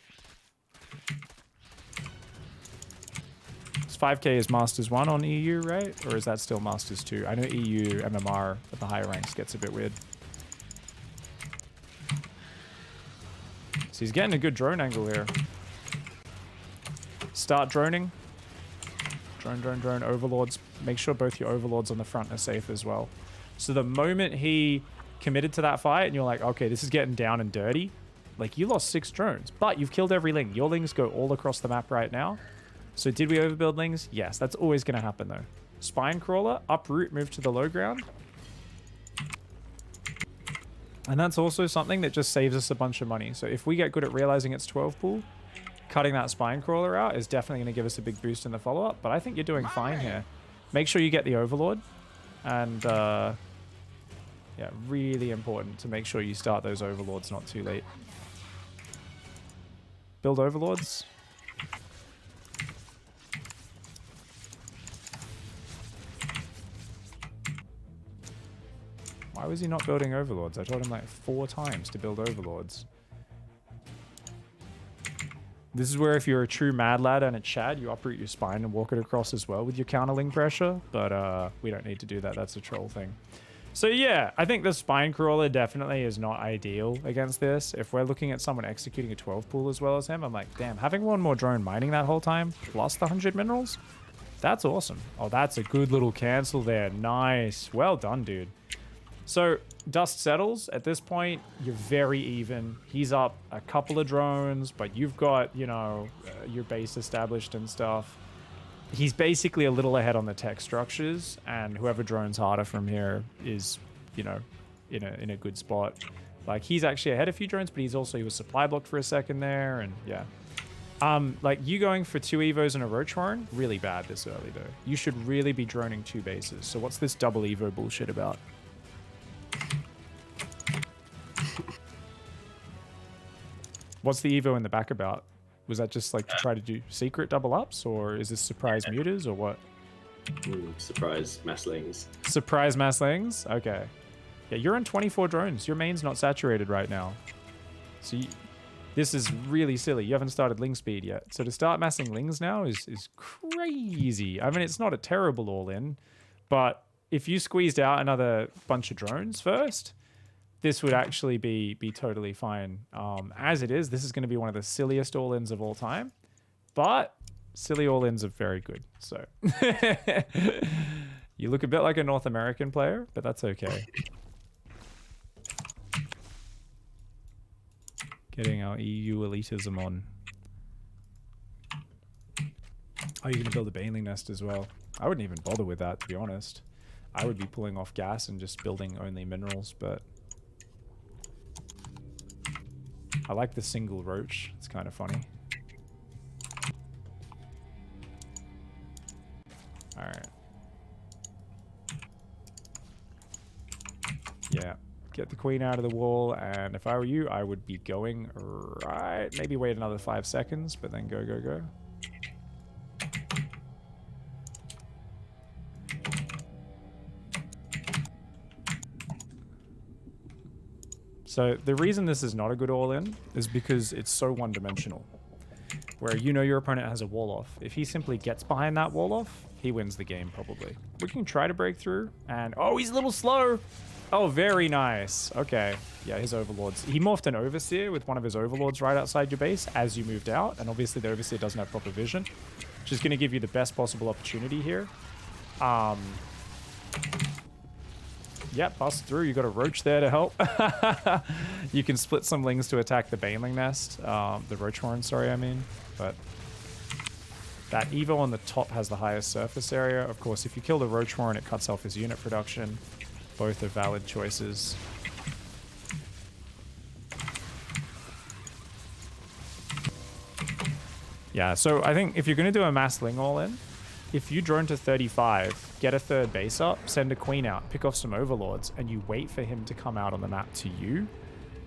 5k is Masters 1 on EU, right? Or is that still Masters 2? I know EU MMR at the higher ranks gets a bit weird. So he's getting a good drone angle here. Start droning. Drone, overlords. Make sure both your overlords on the front are safe as well. So the moment he committed to that fight and you're like, okay, this is getting down and dirty, like you lost 6 drones, but you've killed every ling. Your lings go all across the map right now. So did we overbuild lings? Yes, that's always going to happen though. Spine crawler, uproot, move to the low ground. And that's also something that just saves us a bunch of money. So if we get good at realizing it's 12 pool, cutting that spine crawler out is definitely going to give us a big boost in the follow-up. But I think you're doing fine here. Make sure you get the overlord. And yeah, really important to make sure you start those overlords not too late. Build overlords. Why was he not building overlords? I told him like 4 times to build overlords. This is where if you're a true mad lad and a Chad, you uproot your spine and walk it across as well with your counterling pressure. But we don't need to do that. That's a troll thing. So yeah, I think the spine crawler definitely is not ideal against this. If we're looking at someone executing a 12 pool as well as him, I'm like, damn, having one more drone mining that whole time plus the 100 minerals, that's awesome. Oh, that's a good little cancel there. Nice. Well done, dude. So dust settles. At this point, you're very even. He's up a couple of drones, but you've got, you know, your base established and stuff. He's basically a little ahead on the tech structures, and whoever drones harder from here is, you know, in a good spot. Like, he's actually ahead a few drones, but he was supply blocked for a second there, and yeah. Like, you going for 2 evos and a roach horn, really bad this early though. You should really be droning 2 bases. So what's this double evo bullshit about? What's the evo in the back about? Was that just like to try to do secret double ups, or is this surprise muters, or what? Surprise masslings. Surprise masslings? Okay. Yeah, you're on 24 drones. Your main's not saturated right now. So this is really silly. You haven't started ling speed yet. So to start massing lings now is crazy. I mean, it's not a terrible all-in, but if you squeezed out another bunch of drones first, this would actually be totally fine. As it is, this is going to be one of the silliest all-ins of all time. But silly all-ins are very good. So you look a bit like a North American player, but that's okay. Getting our EU elitism on. Oh, you're going to build a baneling nest as well. I wouldn't even bother with that, to be honest. I would be pulling off gas and just building only minerals, but I like the single roach. It's kind of funny. All right. Yeah. Get the queen out of the wall, and if I were you, I would be going right. Maybe wait another 5 seconds, but then go, go, go. So the reason this is not a good all-in is because it's so one-dimensional. Where your opponent has a wall off. If he simply gets behind that wall off, he wins the game probably. We can try to break through, and oh, he's a little slow. Oh, very nice. Okay, yeah, his overlords. He morphed an overseer with one of his overlords right outside your base as you moved out, and obviously the overseer doesn't have proper vision, which is going to give you the best possible opportunity here. Yeah, bust through. You got a roach there to help. You can split some lings to attack the baneling nest, the roach horn. Sorry, I mean, but that Evo on the top has the highest surface area. Of course, if you kill the roach horn, it cuts off his unit production. Both are valid choices. Yeah, so I think if you're going to do a mass ling all in, if you drone to 35, get a third base up, send a queen out, pick off some overlords, and you wait for him to come out on the map to you,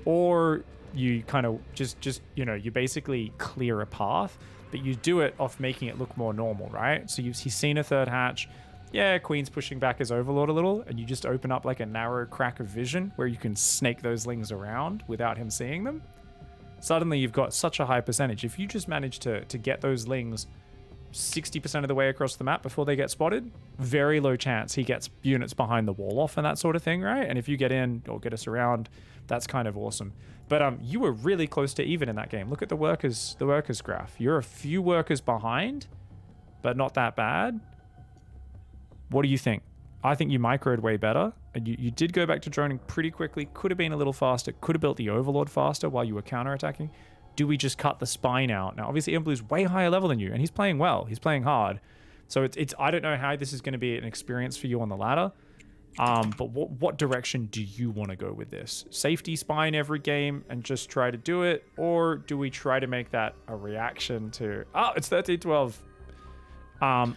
or you kind of just you basically clear a path, but you do it off making it look more normal, right? So he's seen a third hatch, yeah, queen's pushing back his overlord a little, and you just open up like a narrow crack of vision where you can snake those lings around without him seeing them. Suddenly you've got such a high percentage. If you just manage to get those lings 60% of the way across the map before they get spotted, very low chance he gets units behind the wall off and that sort of thing, right? And if you get in or get us around, that's kind of awesome. But you were really close to even in that game. Look at the workers graph. You're a few workers behind, but not that bad. What do you think? I think you microed way better, and you did go back to droning pretty quickly. Could have been a little faster. Could have built the overlord faster while you were counterattacking. Do we just cut the spine out? Now, obviously, Imblu's way higher level than you, and he's playing well. He's playing hard. So it's I don't know how this is going to be an experience for you on the ladder. But what direction do you want to go with this? Safety spine every game and just try to do it? Or do we try to make that a reaction to, oh, it's 13-12.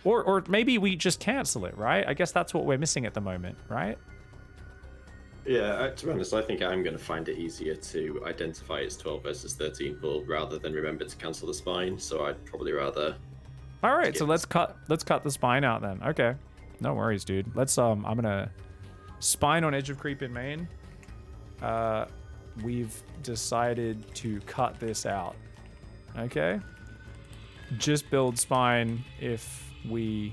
Or maybe we just cancel it, right? I guess that's what we're missing at the moment, right? Yeah, to be honest, I think I'm going to find it easier to identify it's 12 versus 13 full rather than remember to cancel the spine. So I'd probably rather. All right, so let's cut the spine out then. Okay, no worries, dude. Let's I'm gonna spine on edge of creep in main. We've decided to cut this out. Okay, just build spine if we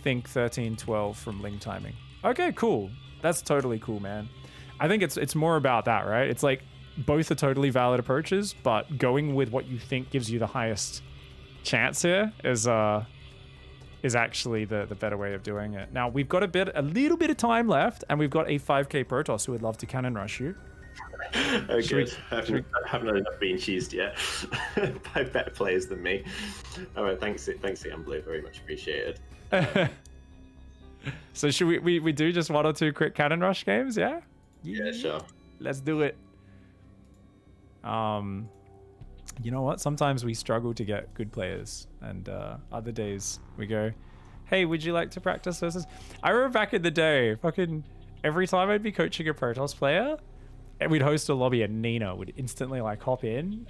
think 13-12 from ling timing. Okay, cool. That's totally cool, man. I think it's more about that, right? It's like both are totally valid approaches, but going with what you think gives you the highest chance here is actually the better way of doing it. Now we've got a little bit of time left, and we've got a 5k Protoss who would love to cannon rush you. Oh, good. I haven't enough been cheesed yet by better players than me. All right, thanks, Blue. Very much appreciated. So should we do just 1 or 2 quick cannon rush games? Yeah. Yeah, sure. Let's do it. You know what? Sometimes we struggle to get good players, and other days we go, "Hey, would you like to practice versus?" I remember back in the day, fucking every time I'd be coaching a Protoss player, and we'd host a lobby, and Nina would instantly like hop in,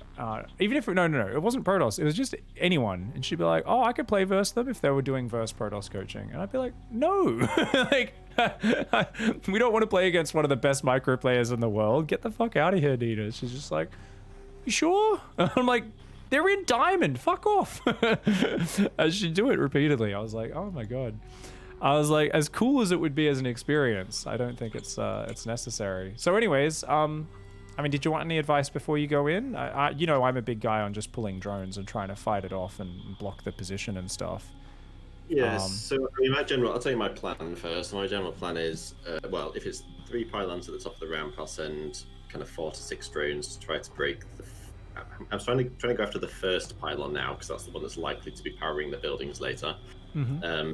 even if no, it wasn't Protoss, it was just anyone, and she'd be like, "Oh, I could play versus them if they were doing versus Protoss coaching," and I'd be like, "No, like we don't want to play against one of the best micro players in the world. Get the fuck out of here, Nina." She's just like, "You sure?" I'm like, "They're in diamond, fuck off." And she'd do it repeatedly. I was like, oh my god. I was like, as cool as it would be as an experience, I don't think it's necessary. So anyways, I mean, did you want any advice before you go in? I'm a big guy on just pulling drones and trying to fight it off and block the position and stuff. Yes, so I mean, I'll tell you my plan first. My general plan is, well, if it's 3 pylons at the top of the ramp, I'll send kind of 4 to 6 drones to try to break the... I'm trying to go after the first pylon now, because that's the one that's likely to be powering the buildings later. Mm-hmm.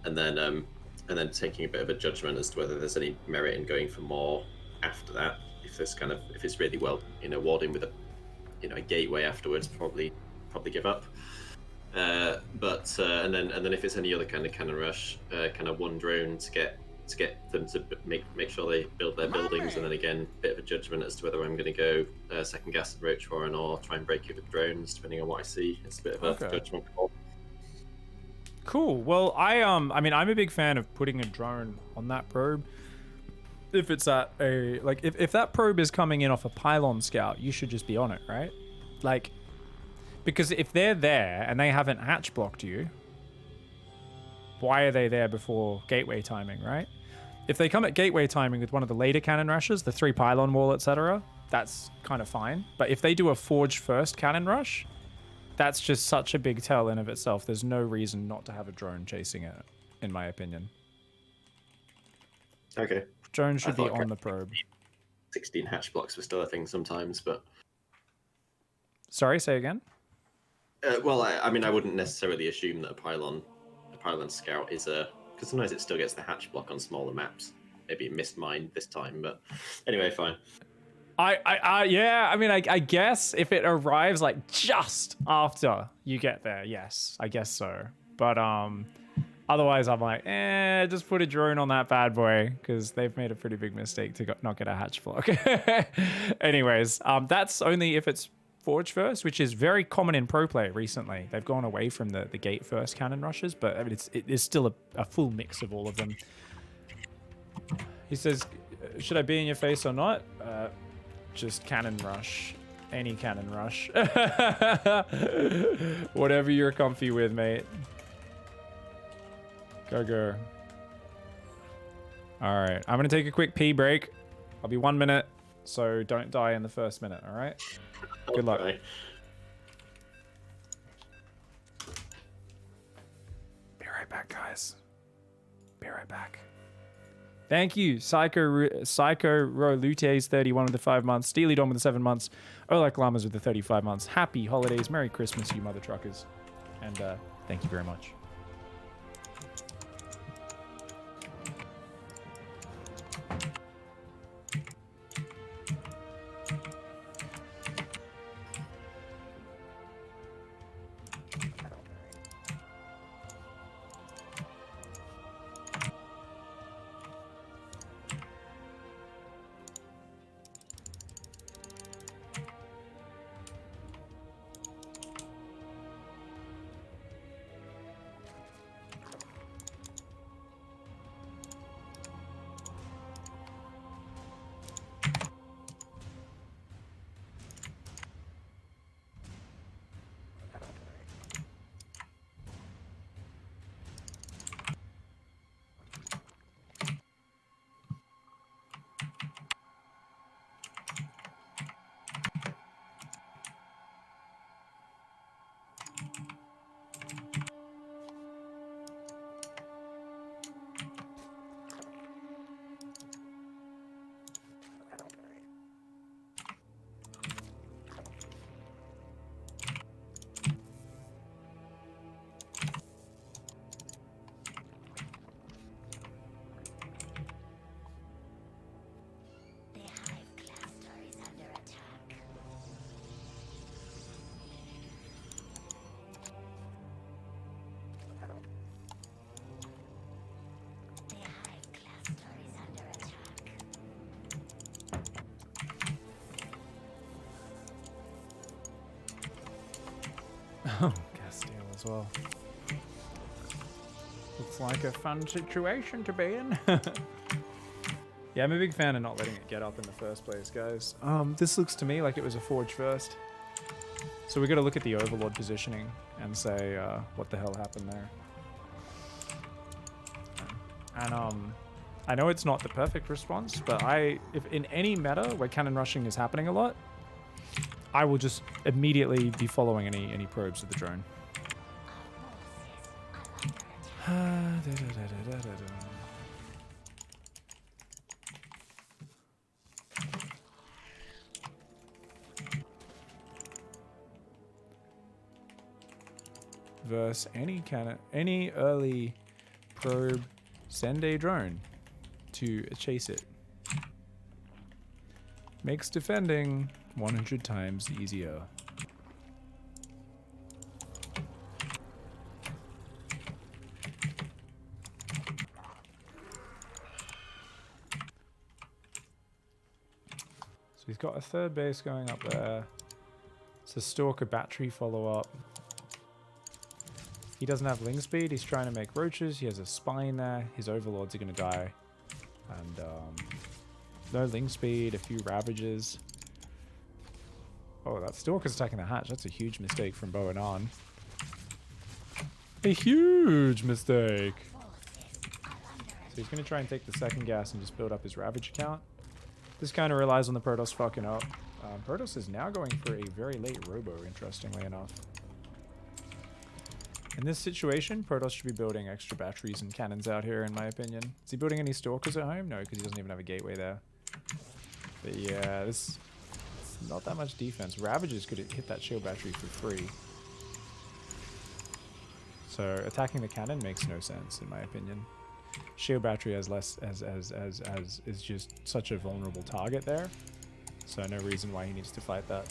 And then taking a bit of a judgment as to whether there's any merit in going for more after that. If it's really well, warding with a gateway afterwards, probably give up. But and then if it's any other kind of cannon rush, kind of 1 drone to get them to make sure they build their buildings, and then again, a bit of a judgment as to whether I'm going to go second gas and roach warren or try and break it with drones, depending on what I see. It's a bit of a judgment call. Cool. Well, I mean, I'm a big fan of putting a drone on that probe, if it's at a like if that probe is coming in off a pylon scout, you should just be on it, right? Like, because if they're there and they haven't hatch blocked you, why are they there before gateway timing, right? If they come at gateway timing with one of the later cannon rushes, the 3 pylon wall, etc., that's kind of fine. But if they do a forge first cannon rush, that's just such a big tell in of itself. There's no reason not to have a drone chasing it, in my opinion. Okay. Drone should be on the probe. 16 hatch blocks were still a thing sometimes, but... Sorry, say again? Well, I mean, I wouldn't necessarily assume that a pylon scout is a... Because sometimes it still gets the hatch block on smaller maps. Maybe it missed mine this time, but anyway, fine. Yeah, I mean, I guess if it arrives like just after you get there, yes, I guess so. But otherwise, I'm like, just put a drone on that bad boy because they've made a pretty big mistake to not get a hatch block. Anyways, that's only if it's forge first, which is very common in pro play recently. They've gone away from the gate first cannon rushes, but I mean, it is still a full mix of all of them. He says, should I be in your face or not? Just cannon rush. Any cannon rush. Whatever you're comfy with, mate. Go. Alright, I'm going to take a quick pee break. I'll be 1 minute, so don't die in the first minute, alright? Good luck. Okay. Be right back, guys. Be right back. Thank you, Psycho Rolutes 31 with the 5 months, Steely Dom with the 7 months, Olak Lamas with the 35 months. Happy holidays, Merry Christmas, you mother truckers, and thank you very much. Oh, Castile as well. Looks like a fun situation to be in. Yeah, I'm a big fan of not letting it get up in the first place, guys. This looks to me like it was a forge first. So we got to look at the Overlord positioning and say what the hell happened there. And I know it's not the perfect response, but if in any meta where cannon rushing is happening a lot, I will just immediately be following any probes with the drone. Versus any early probe, send a drone to chase it. Makes defending 100 times easier. So he's got a third base going up there. It's a Stalker battery follow-up. He doesn't have ling speed. He's trying to make roaches. He has a spine there. His overlords are going to die. And no ling speed, a few ravages. Oh, that Stalker's attacking the hatch. That's a huge mistake from Bow and Arn. A huge mistake. So he's going to try and take the second gas and just build up his Ravage account. This kind of relies on the Protoss fucking up. Protoss is now going for a very late Robo, interestingly enough. In this situation, Protoss should be building extra batteries and cannons out here, in my opinion. Is he building any Stalkers at home? No, because he doesn't even have a gateway there. But yeah, this is not that much defense. Ravages could hit that shield battery for free. So attacking the cannon makes no sense, in my opinion. Shield battery has less is just such a vulnerable target there. So no reason why he needs to fight that.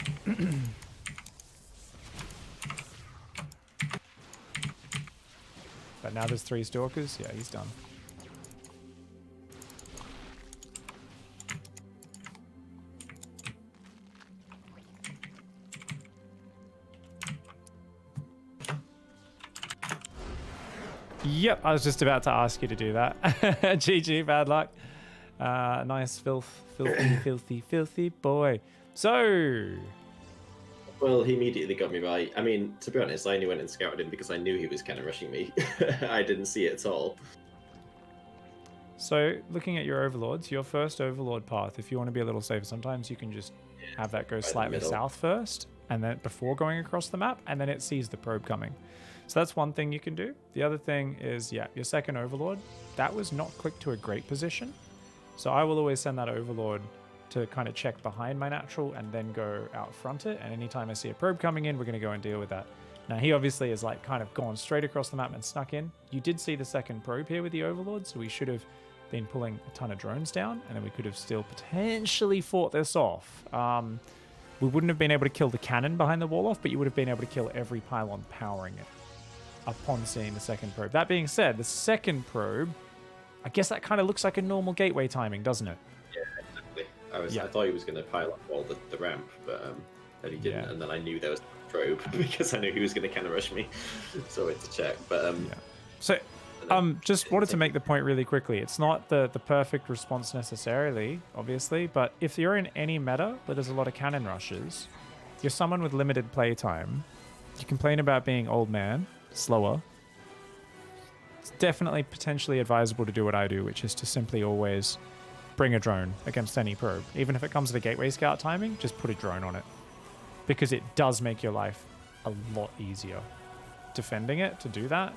But now there's 3 Stalkers. Yeah, he's done. Yep, I was just about to ask you to do that. GG, bad luck. Nice, filthy boy. So... Well, he immediately got me right. I mean, to be honest, I only went and scouted him because I knew he was kind of rushing me. I didn't see it at all. So, looking at your overlords, your first overlord path, if you want to be a little safer, sometimes you can just have that go slightly south first, and then before going across the map, and then it sees the probe coming. So that's one thing you can do. The other thing is, yeah, your second overlord, that was not clicked to a great position. So I will always send that overlord to kind of check behind my natural and then go out front it. And anytime I see a probe coming in, we're going to go and deal with that. Now he obviously is like kind of gone straight across the map and snuck in. You did see the second probe here with the overlord, so we should have been pulling a ton of drones down, and then we could have still potentially fought this off. We wouldn't have been able to kill the cannon behind the wall off, but you would have been able to kill every pylon powering it upon seeing the second probe. That being said, the second probe, I guess that kind of looks like a normal gateway timing, doesn't it? Yeah, exactly. I thought he was going to pile up all the ramp, but then he didn't, and then I knew there was a probe because I knew he was going to kind of rush me, so I went to check. But So, just wanted to make the point really quickly. It's not the perfect response necessarily, obviously, but if you're in any meta where there's a lot of cannon rushes, you're someone with limited playtime, you complain about being old man, slower, it's definitely potentially advisable to do what I do, which is to simply always bring a drone against any probe. Even if it comes to the gateway scout timing, just put a drone on it. Because it does make your life a lot easier defending it to do that.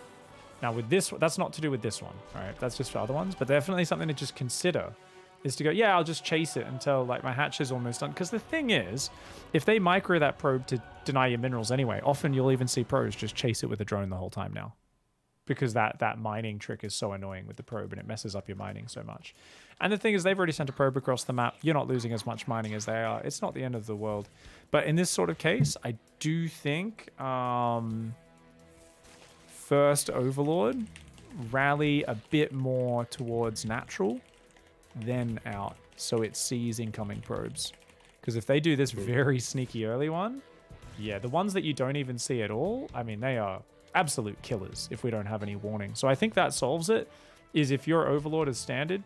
Now with this, that's not to do with this one, right? That's just for other ones, but definitely something to just consider is to go, yeah, I'll just chase it until like my hatch is almost done. Because the thing is, if they micro that probe to deny your minerals anyway, often you'll even see pros just chase it with a drone the whole time now. Because that mining trick is so annoying with the probe and it messes up your mining so much. And the thing is, they've already sent a probe across the map. You're not losing as much mining as they are. It's not the end of the world. But in this sort of case, I do think first Overlord, rally a bit more towards natural, then out, so it sees incoming probes. Because if they do this very sneaky early one, yeah, the ones that you don't even see at all, I mean, they are absolute killers if we don't have any warning. So I think that solves it, is if your Overlord is standard,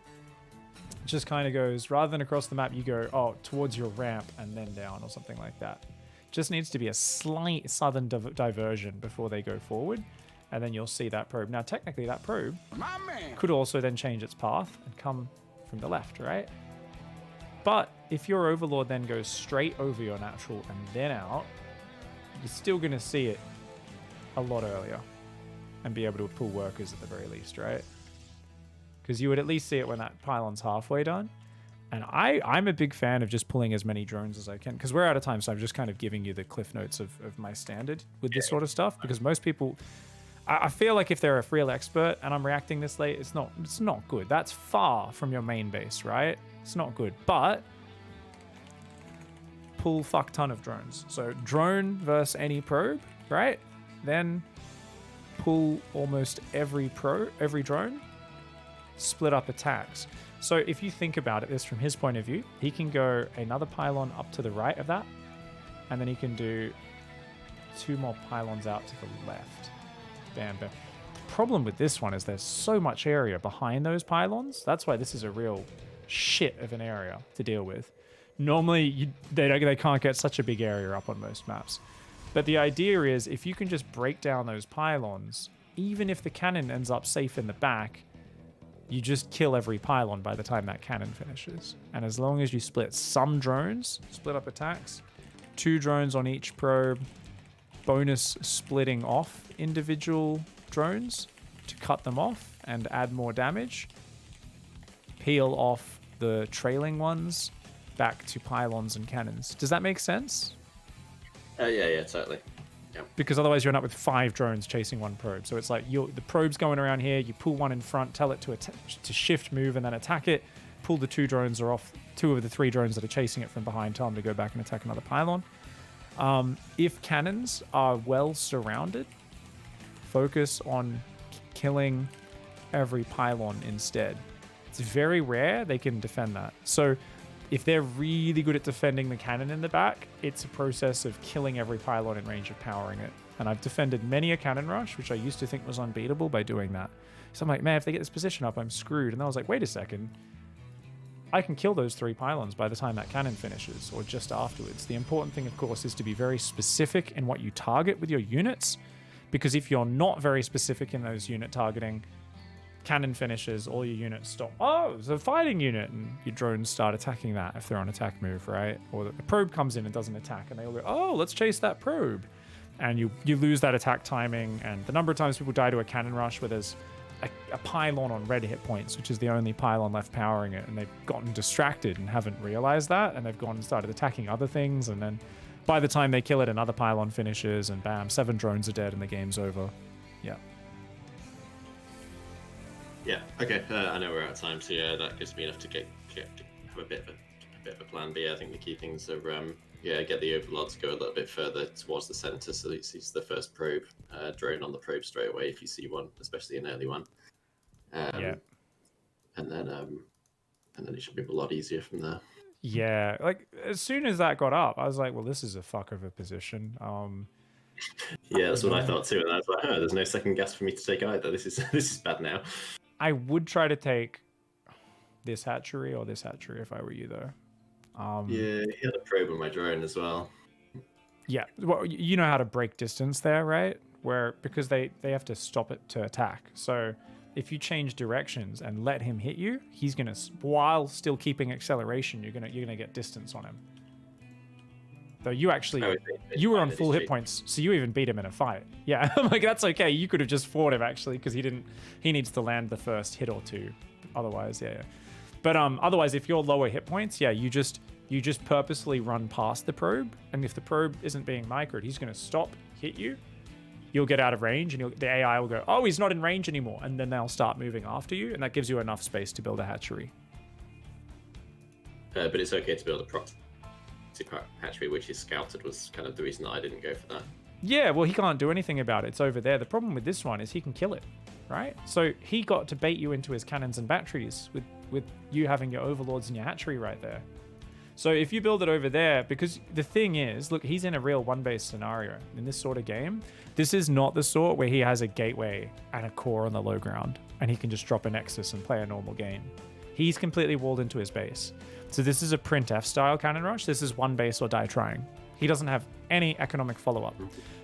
it just kind of goes, rather than across the map, you go, oh, towards your ramp and then down or something like that. Just needs to be a slight southern diversion before they go forward, and then you'll see that probe. Now, technically, that probe could also then change its path and come from the left, right? But if your Overlord then goes straight over your natural and then out, you're still going to see it a lot earlier and be able to pull workers at the very least, right? Because you would at least see it when that pylon's halfway done. And I'm a big fan of just pulling as many drones as I can, because we're out of time, so I'm just kind of giving you the cliff notes of my standard with this sort of stuff, because most people, I feel like if they're a real expert and I'm reacting this late, it's not good. That's far from your main base, right? It's not good. But pull fuck ton of drones. So drone versus any probe, right? Then pull almost every drone, split up attacks. So if you think about it, this from his point of view, he can go another pylon up to the right of that, and then he can do 2 more pylons out to the left. Bam, bam. The problem with this one is there's so much area behind those pylons. That's why this is a real shit of an area to deal with. Normally, they can't get such a big area up on most maps. But the idea is, if you can just break down those pylons, even if the cannon ends up safe in the back, you just kill every pylon by the time that cannon finishes. And as long as you split some drones, split up attacks, 2 drones on each probe, bonus splitting off individual drones to cut them off and add more damage, peel off the trailing ones back to pylons and cannons. Does that make sense? Yeah, totally. Yeah. Because otherwise you end up with 5 drones chasing one probe. So it's like the probe's going around here, you pull one in front, tell it to shift move and then attack it, pull the 2 drones or off 2 of the 3 drones that are chasing it from behind, tell them to go back and attack another pylon. If cannons are well surrounded, focus on killing every pylon instead. It's very rare they can defend that. So if they're really good at defending the cannon in the back, it's a process of killing every pylon in range of powering it. And I've defended many a cannon rush, which I used to think was unbeatable, by doing that. So I'm like, man, if they get this position up, I'm screwed. And then I was like, wait a second. I can kill those 3 pylons by the time that cannon finishes, or just afterwards. The important thing, of course, is to be very specific in what you target with your units, because if you're not very specific in those unit targeting, cannon finishes, all your units stop. Oh, it's a fighting unit, and your drones start attacking that if they're on attack move, right? Or the probe comes in and doesn't attack, and they all go, oh, let's chase that probe. And you lose that attack timing, and the number of times people die to a cannon rush where there's a pylon on red hit points, which is the only pylon left powering it, and they've gotten distracted and haven't realized that, and they've gone and started attacking other things, and then by the time they kill it, another pylon finishes, and bam, 7 drones are dead and the game's over. Yeah. Yeah. Okay. I know we're out of time, so yeah, that gives me enough to have a bit of a plan. But yeah, I think the key things are get the overlord to go a little bit further towards the center, so it sees the first probe drone on the probe straight away if you see one, especially an early one. Yeah. And then it should be a lot easier from there. Yeah, like as soon as that got up, I was like, well, this is a fuck of a position. Yeah, that's what I thought too, and I was like, oh, there's no second guess for me to take either. This is bad now. I would try to take this hatchery or this hatchery if I were you, though. Yeah, he had a probe on my drone as well. Yeah, well, you know how to break distance there, right? Because they have to stop it to attack. So if you change directions and let him hit you, he's gonna, while still keeping acceleration, you're gonna get distance on him. Though you actually, you were on full hit points, so you even beat him in a fight. Yeah, I'm like, that's okay. You could have just fought him actually, because he needs to land the first hit or 2. Otherwise, yeah. But otherwise, if you're lower hit points, yeah, you just purposely run past the probe, and if the probe isn't being microed, he's gonna stop, hit you. You'll get out of range, and the AI will go, oh, he's not in range anymore, and then they'll start moving after you, and that gives you enough space to build a hatchery. But it's okay to build a proxy hatchery, which is scouted, was kind of the reason that I didn't go for that. Yeah, well, he can't do anything about it. It's over there. The problem with this one is he can kill it, right? So he got to bait you into his cannons and batteries with you having your overlords and your hatchery right there. So if you build it over there, because the thing is, look, he's in a real one-base scenario. In this sort of game, this is not the sort where he has a gateway and a core on the low ground, and he can just drop a nexus and play a normal game. He's completely walled into his base. So this is a print F style cannon rush. This is one base or die trying. He doesn't have any economic follow-up.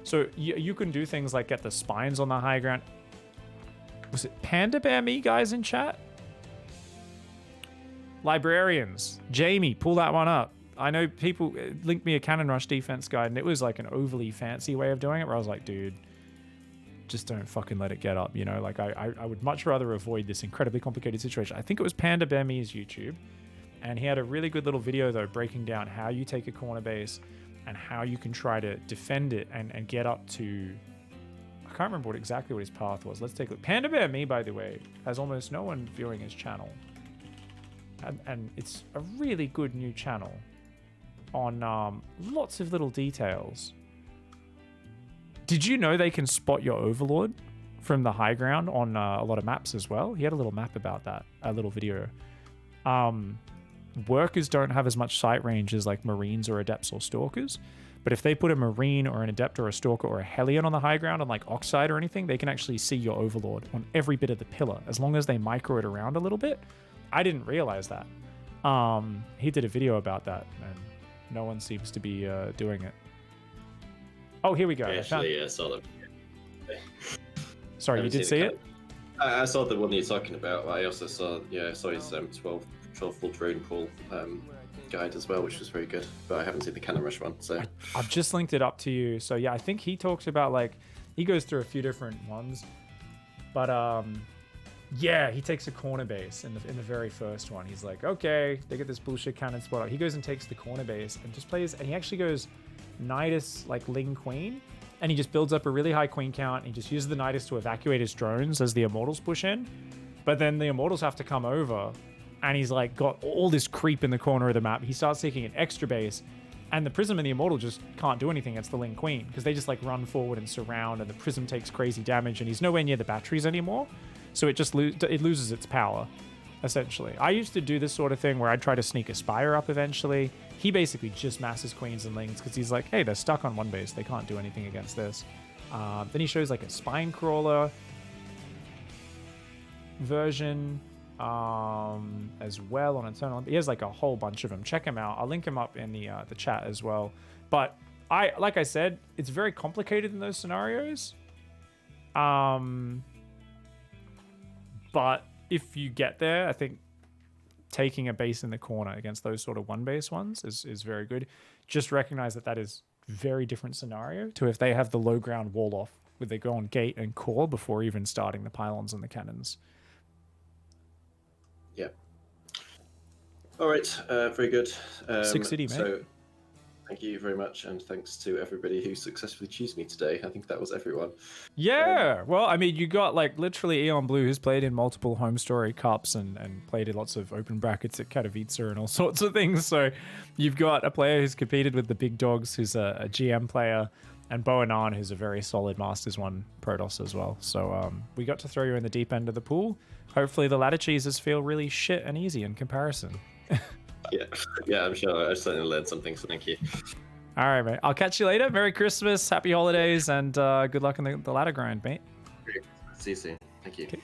So you can do things like get the spines on the high ground. Was it Panda Bear Me guys in chat? Librarians. Jamie, pull that one up. I know people linked me a cannon rush defense guide, and it was like an overly fancy way of doing it, where I was like, dude, just don't fucking let it get up, you know? Like, I would much rather avoid this incredibly complicated situation. I think it was Panda Bear Me's YouTube, and he had a really good little video, though, breaking down how you take a corner base and how you can try to defend it and get up to... I can't remember exactly what his path was. Let's take a look. Panda Bear Me, by the way, has almost no one viewing his channel. And it's a really good new channel on lots of little details. Did you know they can spot your overlord from the high ground on a lot of maps as well? He had a little map about that, a little video. Workers don't have as much sight range as like Marines or Adepts or Stalkers, but if they put a Marine or an Adept or a Stalker or a Hellion on the high ground on like Oxide or anything, they can actually see your overlord on every bit of the pillar, as long as they micro it around a little bit. I didn't realize that. He did a video about that, and no one seems to be doing it. Oh, here we go. I actually saw that. Sorry, you did see it? I saw the one you're talking about. I also saw, I saw his 12 full drone pool guide as well, which was very good. But I haven't seen the cannon rush one. So I've just linked it up to you. So yeah, I think he talks about like he goes through a few different ones, but yeah, he takes a corner base in the very first one. He's like, okay, they get this bullshit cannon spot up. He goes and takes the corner base and just plays, and he actually goes Nidus like Ling Queen, and he just builds up a really high queen count. And he just uses the Nidus to evacuate his drones as the Immortals push in, but then the Immortals have to come over, and he's like got all this creep in the corner of the map. He starts taking an extra base, and the Prism and the Immortal just can't do anything against the Ling Queen because they just like run forward and surround, and the Prism takes crazy damage, and he's nowhere near the batteries anymore. So it just it loses its power, essentially. I used to do this sort of thing where I'd try to sneak a Spire up eventually. He basically just masses Queens and Lings because he's like, hey, they're stuck on one base. They can't do anything against this. Then he shows like a Spine Crawler version as well on Eternal. He has like a whole bunch of them. Check him out. I'll link him up in the chat as well. But like I said, it's very complicated in those scenarios. But if you get there, I think taking a base in the corner against those sort of one base ones is very good. Just recognize that is very different scenario to if they have the low ground wall off, where they go on gate and core before even starting the pylons and the cannons. Yeah. All right. Very good. Six City, mate. So thank you very much, and thanks to everybody who successfully chose me today. I think that was everyone. Yeah, well, I mean, you got like literally Eon Blue, who's played in multiple home story cups and played in lots of open brackets at Katowice and all sorts of things. So you've got a player who's competed with the big dogs, who's a GM player, and Boanan, who's a very solid Masters 1 Protoss as well. So we got to throw you in the deep end of the pool. Hopefully the ladder cheeses feel really shit and easy in comparison. Yeah, I'm sure I certainly learned something, so thank you. All right, mate. I'll catch you later. Merry Christmas, happy holidays, and good luck in the ladder grind, mate. See you soon. Thank you. Okay.